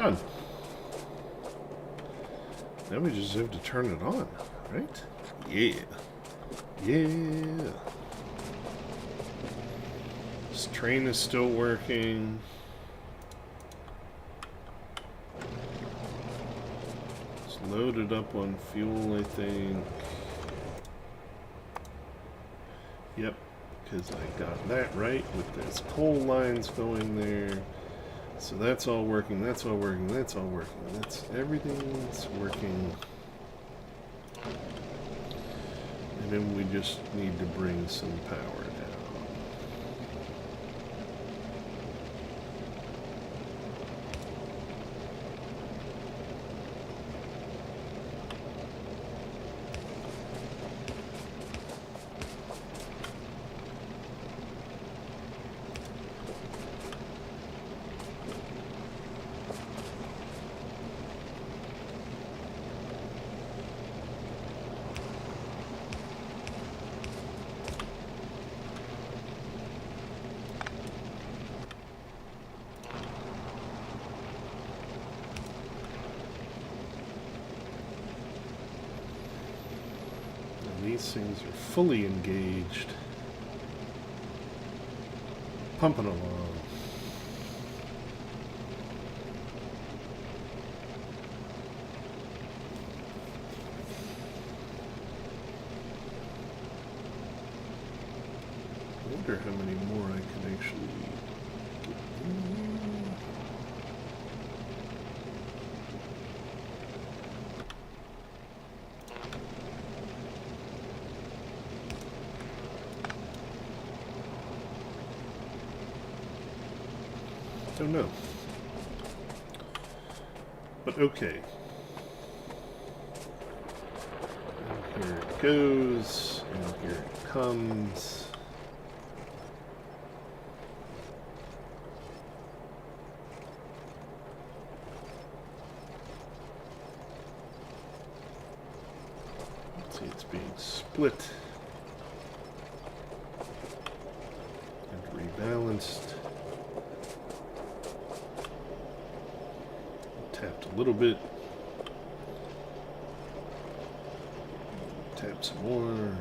Done. Now we just have to turn it on, right? Yeah. Yeah. This train is still working. It's loaded up on fuel, I think. Yep, because I got that right with those coal lines going there. So that's all working, that's all working, that's all working. That's everything's working. And then we just need to bring some power down. These things are fully engaged, pumping along. I wonder how many more I can actually get in here. Don't know. But okay. And here it goes, and here it comes. Let's see, it's being split and rebalanced. Tapped a little bit. Tap some more.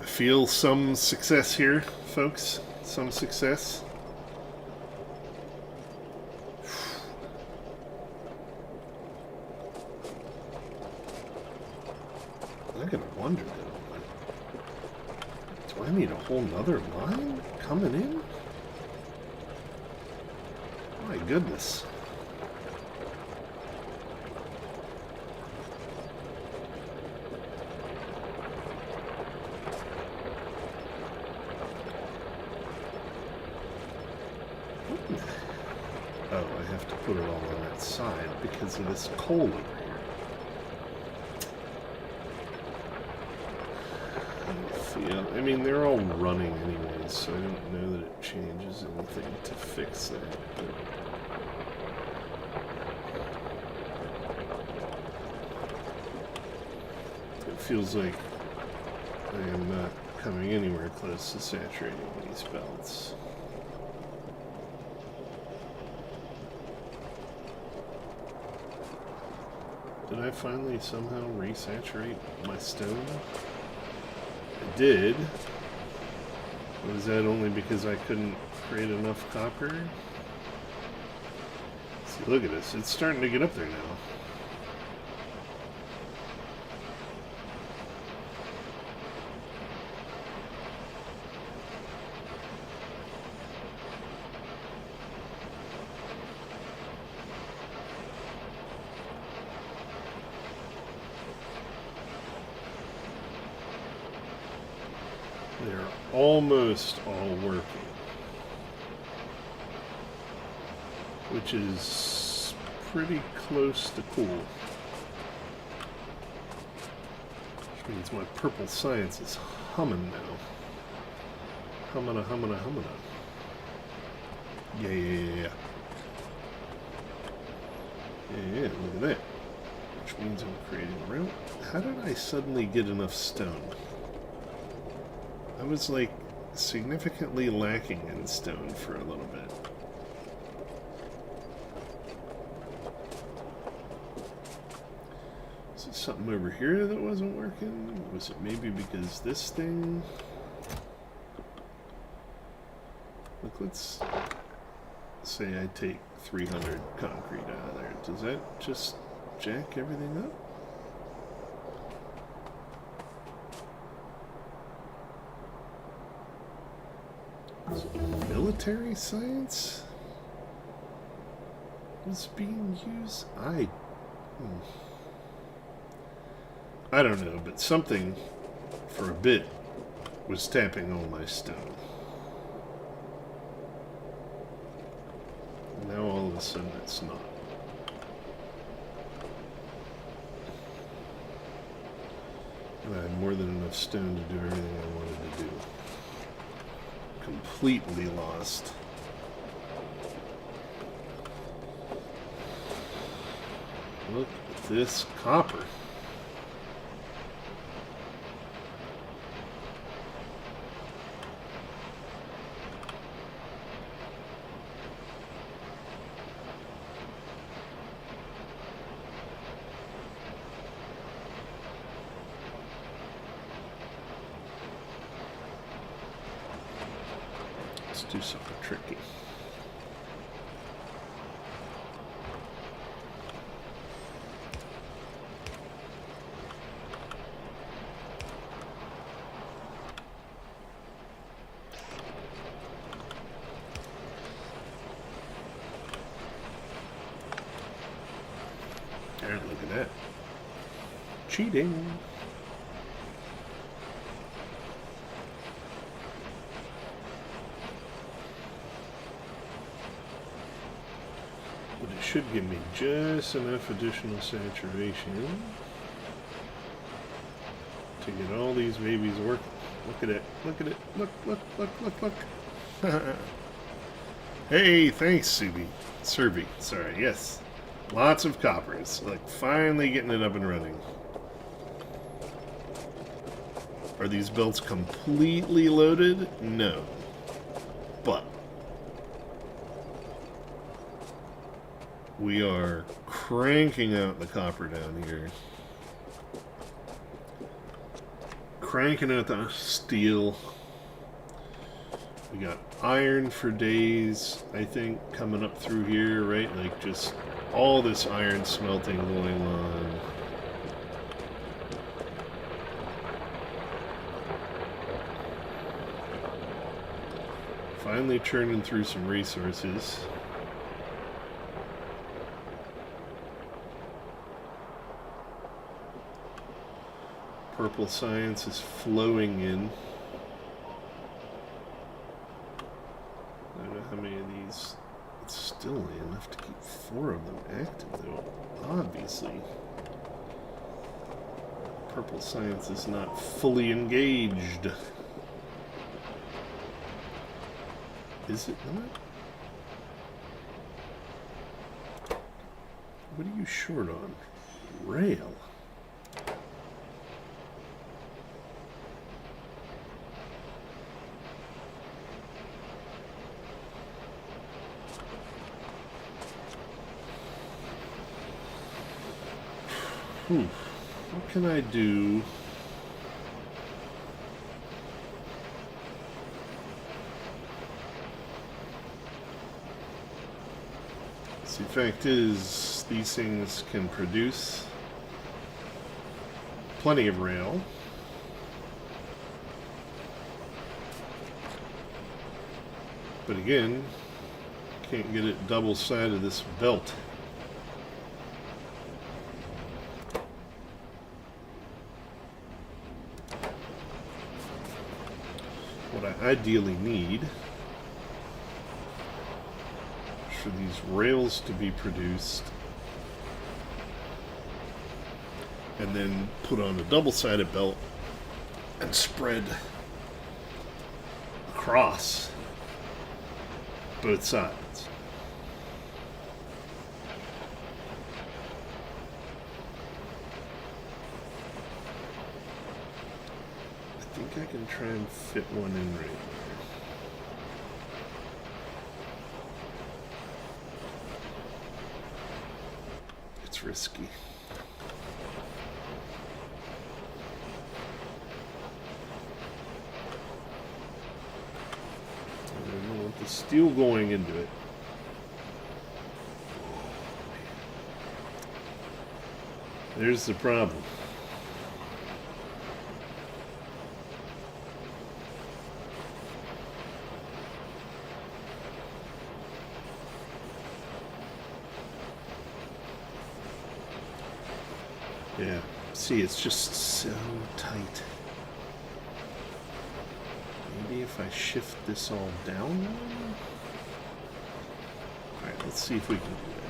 I feel some success here, folks. Some success. I gotta wonder though, do I need a whole nother line coming in? My goodness. Oh, I have to put it all on that side because of this coal over here. I mean, they're all running anyways, so I don't know that it changes anything to fix that. But it feels like I am not coming anywhere close to saturating these belts. Did I finally somehow resaturate my stone? I did. Was that only because I couldn't create enough copper? See, look at this. It's starting to get up there now. They're almost all working, which is pretty close to cool. Which means my purple science is humming now. Humming. Yeah. Yeah, look at that. Which means I'm creating rail. How did I suddenly get enough stone? I was like significantly lacking in stone for a little bit. Is it something over here that wasn't working? Was it maybe because this thing? Look, let's say I take 300 concrete out of there. Does that just jack everything up? Military science was being used? I don't know, but something for a bit was tapping all my stone. Now all of a sudden it's not. And I had more than enough stone to do everything I wanted to do. Completely lost. Look at this copper. Let's do something tricky. There, look at that. Cheating. But it should give me just enough additional saturation to get all these babies working. Look at it. Look at it. Look, look, look, look, look. Hey, thanks, Serby. Sorry, yes. Lots of coppers. Like, finally getting it up and running. Are these belts completely loaded? No. But we are cranking out the copper down here. Cranking out the steel. We got iron for days, I think, coming up through here, right? Like, just all this iron smelting going on. Finally churning through some resources. Purple science is flowing in. I don't know how many of these. It's still enough to keep 4 of them active, though. Obviously. Purple science is not fully engaged. Is it not? What are you short on? Rail. What can I do? See, the fact is, these things can produce plenty of rail. But again, can't get it double sided this belt. What I ideally need is for these rails to be produced and then put on a double-sided belt and spread across both sides. I can try and fit one in right there. It's risky. I don't want the steel going into it. There's the problem. Yeah, see, it's just so tight. Maybe if I shift this all down? Alright, let's see if we can do that.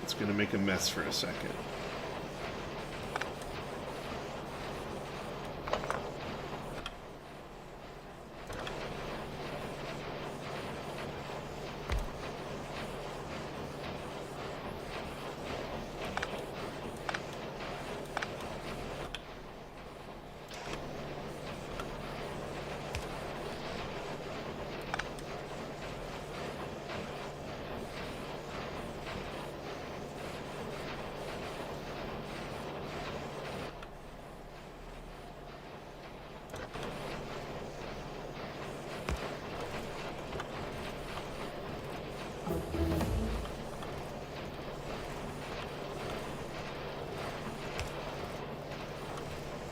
It's gonna make a mess for a second.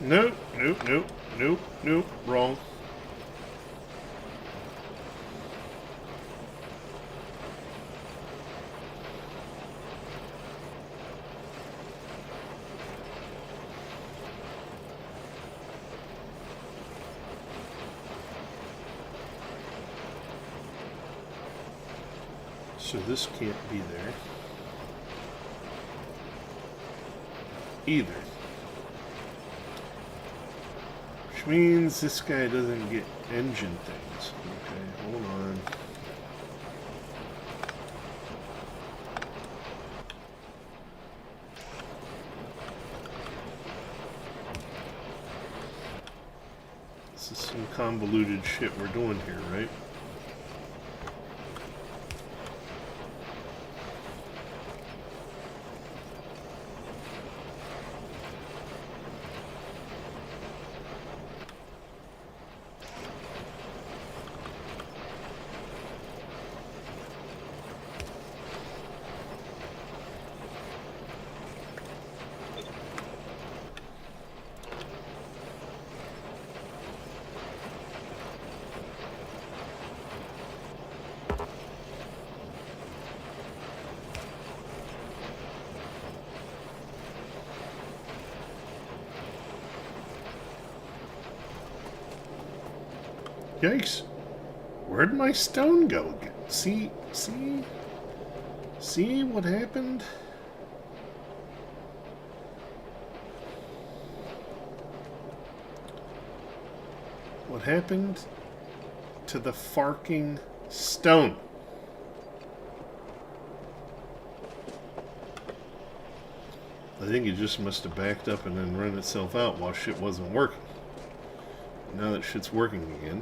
Nope, nope, nope, nope, nope, wrong. So this can't be there either. Which means this guy doesn't get engine things. Okay, hold on. This is some convoluted shit we're doing here, right? Yikes. Where'd my stone go? See what happened? What happened to the farking stone? I think it just must have backed up and then run itself out while shit wasn't working. Now that shit's working again.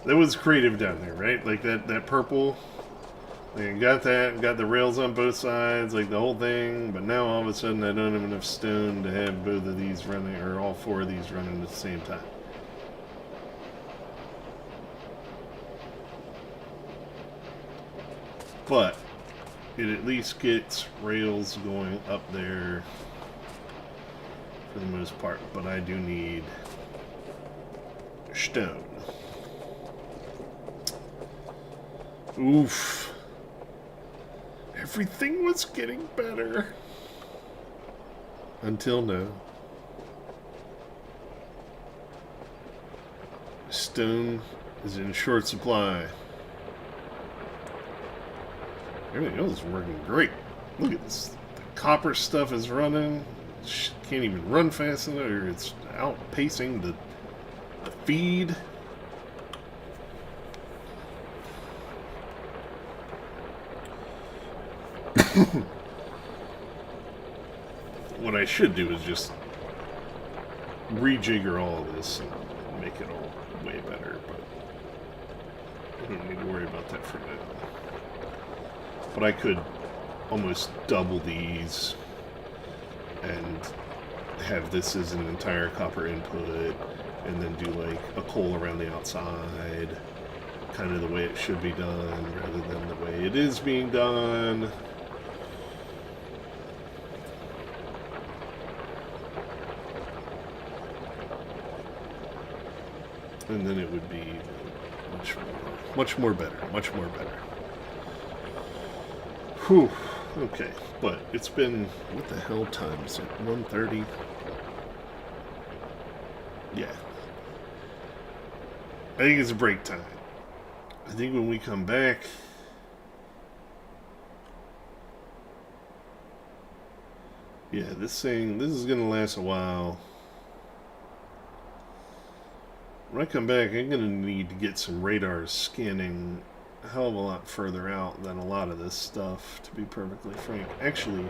That was creative down there, right? Like that purple. Like got that, got the rails on both sides, like the whole thing. But now all of a sudden, I don't have enough stone to have both of these running, or all four of these running at the same time. But it at least gets rails going up there for the most part. But I do need stone. Oof. Everything was getting better. Until now. Stone is in short supply. Everything else is working great. Look at this. The copper stuff is running. Can't even run fast enough, or it's outpacing the feed. What I should do is just rejigger all of this and make it all way better, but I don't need to worry about that for now. But I could almost double these and have this as an entire copper input, and then do like a coal around the outside, kind of the way it should be done rather than the way it is being done. And then it would be much more better. Whew. Okay, but it's been, what the hell time is it? 1:30? Yeah. I think it's break time. I think when we come back, yeah, this is gonna last a while. When I come back, I'm gonna need to get some radars scanning a hell of a lot further out than a lot of this stuff, to be perfectly frank. Actually,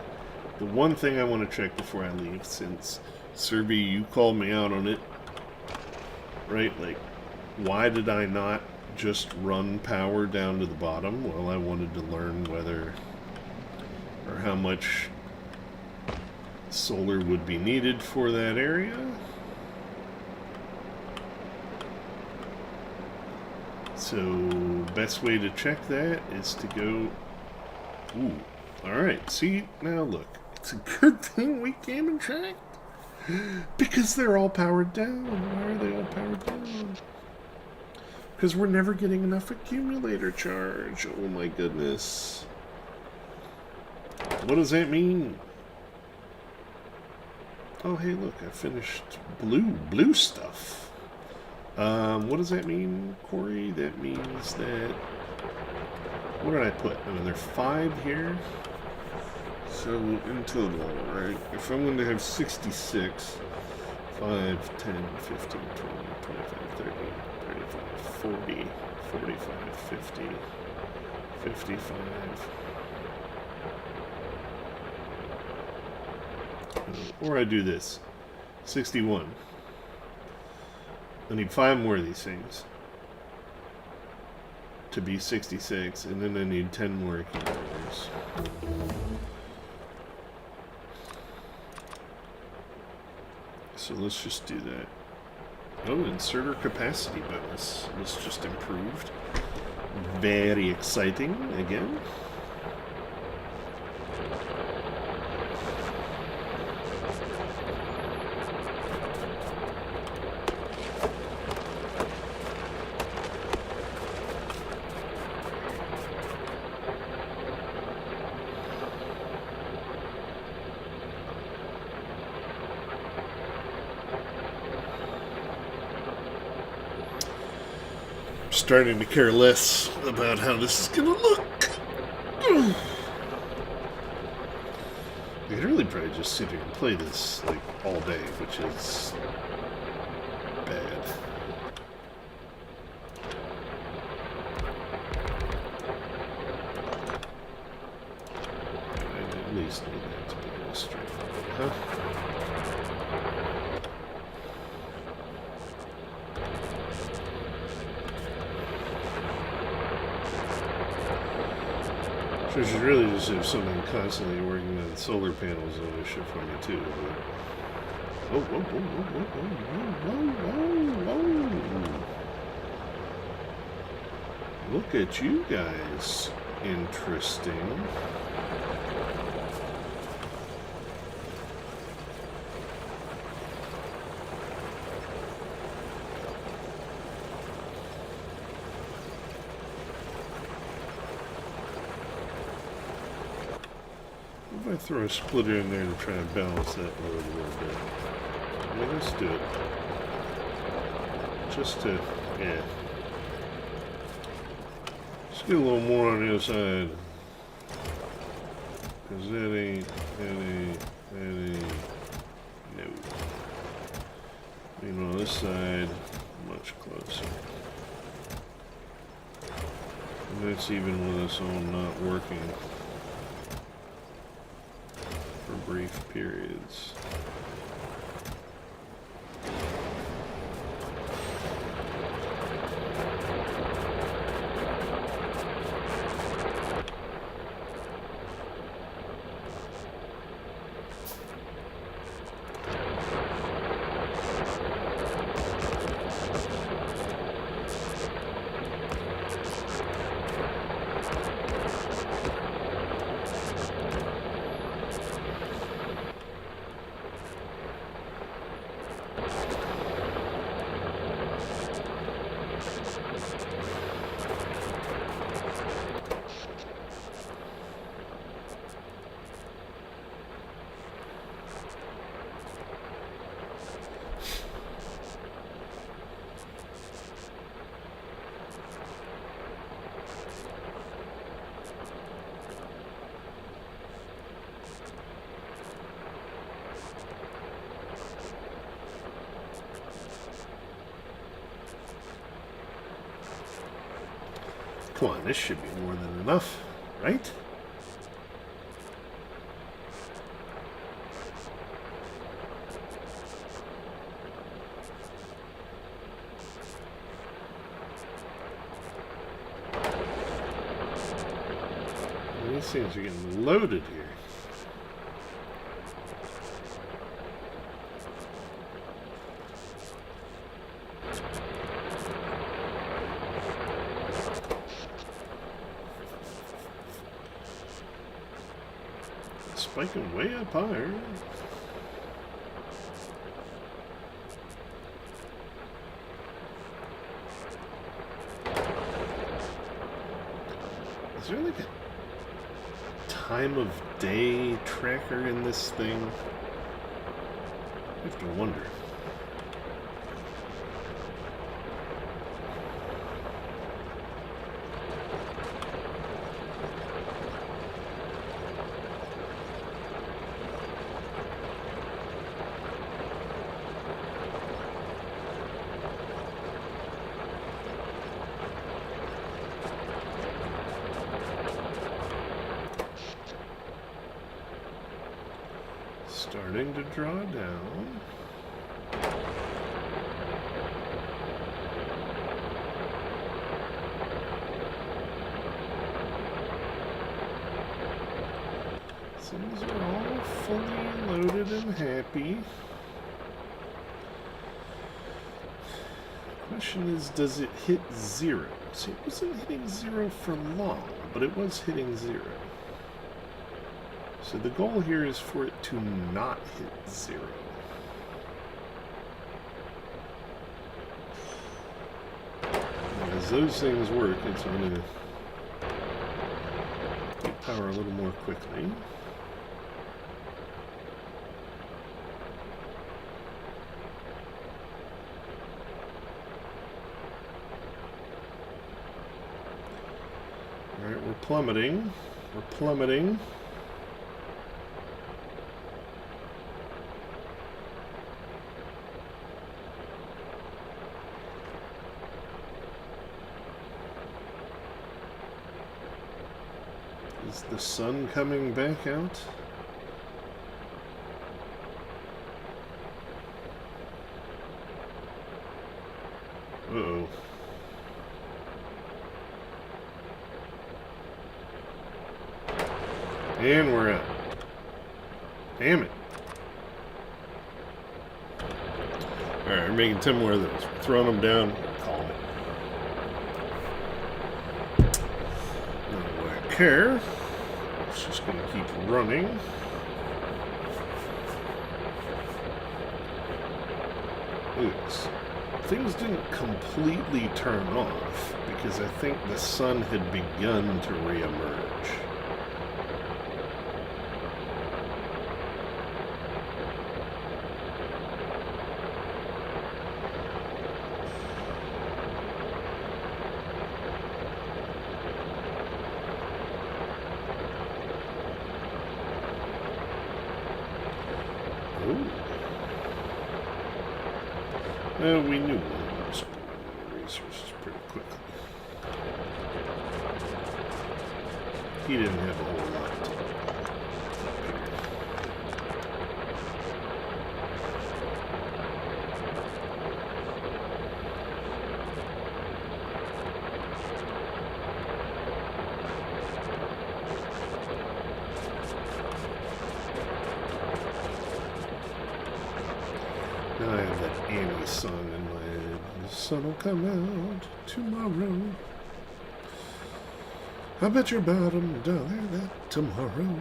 the one thing I want to check before I leave, since Serby, you called me out on it, right? Like, why did I not just run power down to the bottom? Well, I wanted to learn whether or how much solar would be needed for that area. So, best way to check that is to go... Ooh, alright, see, now look. It's a good thing we came and checked. Because they're all powered down. Why are they all powered down? Because we're never getting enough accumulator charge. Oh my goodness. What does that mean? Oh, hey, look, I finished blue stuff. What does that mean, Corey? That means that... What did I put? Another 5 here? So, in total, right? If I'm going to have 66, 5, 10, 15, 20, 25, 30, 35, 40, 45, 50, 55... Or I do this. 61. I need 5 more of these things to be 66, and then I need 10 more accumulators. So let's just do that. Oh, inserter capacity bonus was just improved. Very exciting again. Starting to care less about how this is gonna look. I could really probably just sit here and play this like all day, which is bad. I at least need that to be illustrated, huh? So I should really just have someone constantly working on solar panels on this ship for me too. But... Whoa, whoa, whoa, whoa, whoa, whoa, whoa, whoa. Look at you guys. Interesting. If I throw a splitter in there to try and balance that load a little bit. Well, let's do it. Just to, yeah. Let's get a little more on the other side. Because that ain't, no. Meanwhile, this side, much closer. And that's even with us all not working. brief periods. Come on, this should be more than enough, right? These things are getting loaded here. Spiking way up higher. Is there like a time of day tracker in this thing? I have to wonder. Starting to draw down. Things are all fully loaded and happy. Question is, does it hit zero? See, it wasn't hitting zero for long, but it was hitting zero. So the goal here is for it to not hit zero. And as those things work, it's going to get power a little more quickly. Alright, we're plummeting. We're plummeting. Is the sun coming back out? Uh-oh. And we're out. Damn it. Alright, we're making 10 more of those. We're throwing them down. Calling it. Not what I care. It's just going to keep running. Oops. Things didn't completely turn off because I think the sun had begun to reemerge. Well, we knew one was going to run out of resources pretty quickly. He didn't have a whole lot to Now I have that Annie song in my head. The sun will come out tomorrow. I bet your bottom dollar that tomorrow.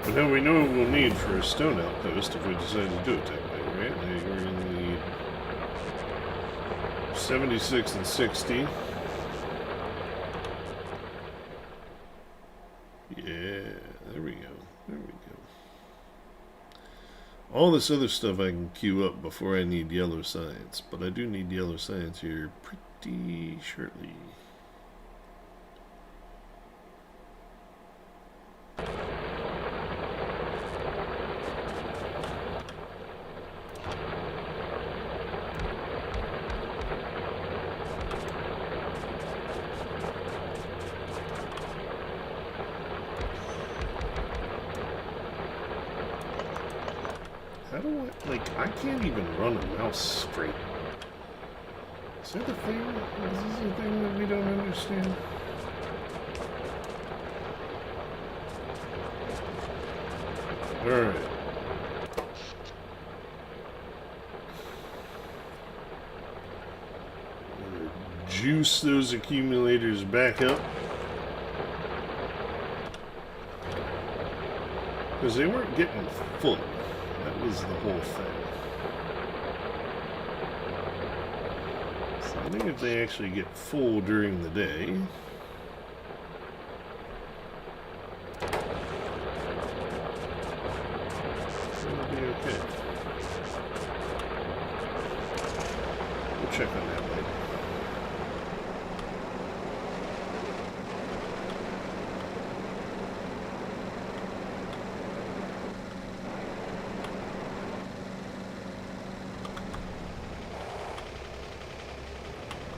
But now we know what we'll need for a stone outpost if we decide to do it that way, right? Like we're going to need 76 and 60. Yeah, there we go. There we go. All this other stuff I can queue up before I need yellow science, but I do need yellow science here pretty shortly. How do I, like, I can't even run a mouse straight. Is that the thing? Is this the thing that we don't understand? Alright. Juice those accumulators back up. Because they weren't getting full. That was the whole thing. So I think if they actually get full during the day, it'll be okay. We'll check on that later.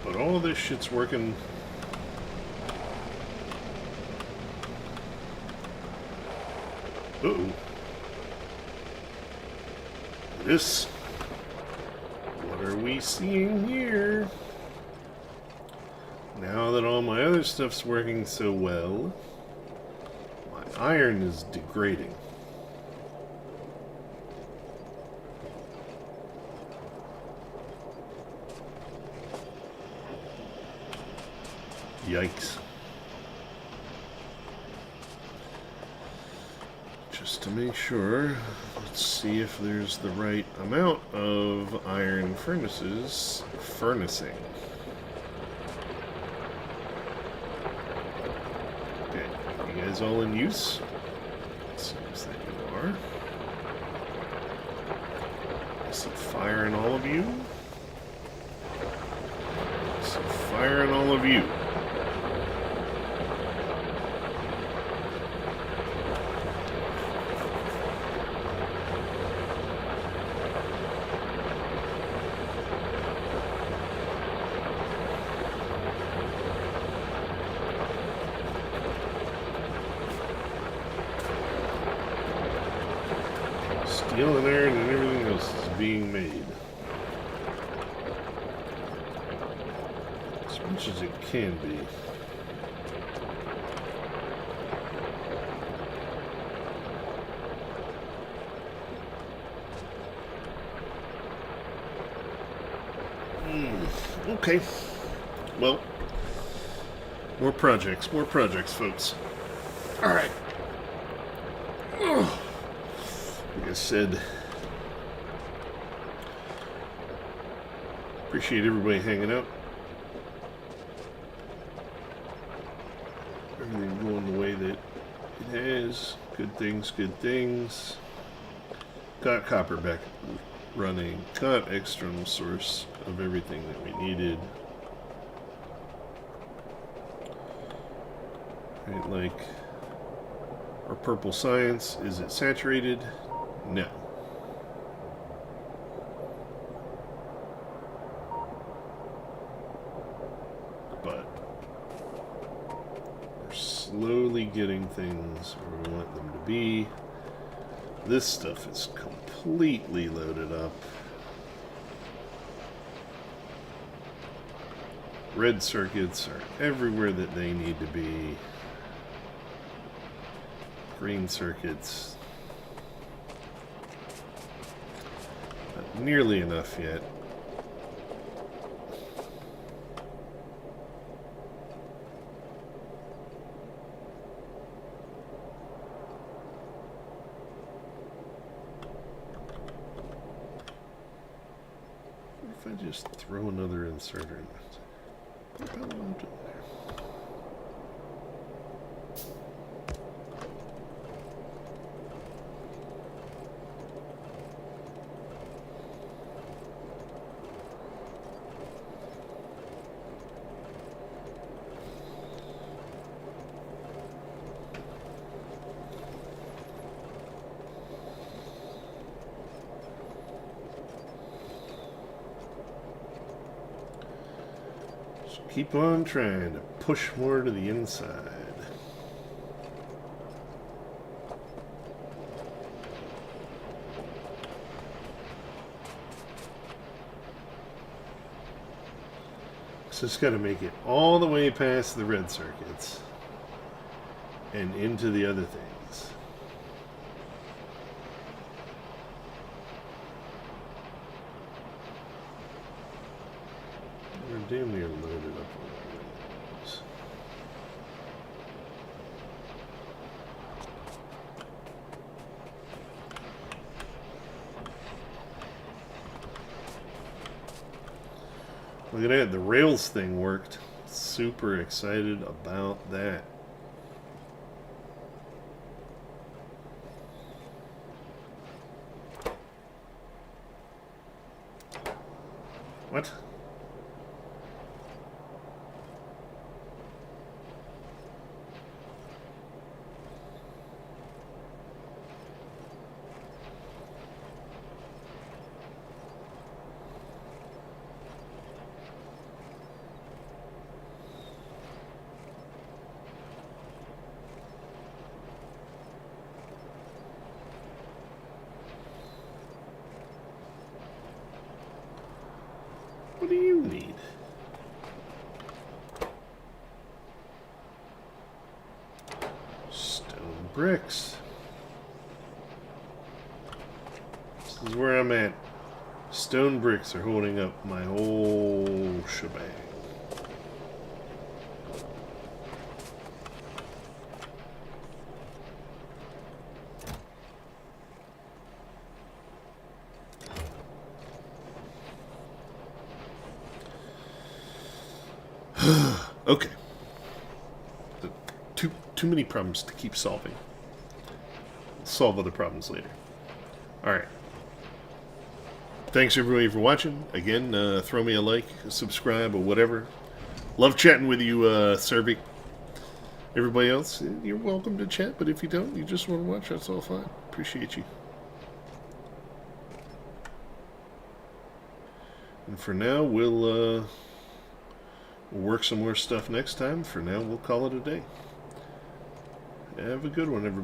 But all this shit's working. Uh-oh. This. What are we seeing here? Now that all my other stuff's working so well, my iron is degrading. Yikes. Just to make sure, let's see if there's the right amount of iron furnaces furnacing. Okay, you guys all in use? It seems that you are. I see fire in all of you. I see fire in all of you. Steel and iron and everything else is being made. As much as it can be. Okay. Well, more projects, folks. Alright. Like I said, appreciate everybody hanging out. Everything going the way that it has. Good things, good things. Got copper back running. Got external source of everything that we needed. Right, like our purple science, is it saturated? No. But we're slowly getting things where we want them to be. This stuff is completely loaded up. Red circuits are everywhere that they need to be. Green circuits, not nearly enough yet. What if I just throw another inserter in it? What about one to there? Keep on trying to push more to the inside. So it's got to make it all the way past the red circuits and into the other things. We're damn near loaded up on those. Look at that, the rails thing worked. Super excited about that. What? What do you need? Stone bricks. This is where I'm at. Stone bricks are holding up my whole shebang. Okay. Too many problems to keep solving. Solve other problems later. Alright. Thanks everybody for watching. Again, throw me a like, subscribe, or whatever. Love chatting with you, Serbic. Everybody else, you're welcome to chat, but if you don't, you just want to watch, that's all fine. Appreciate you. And for now, we'll work some more stuff next time. For now, we'll call it a day. Have a good one, everybody.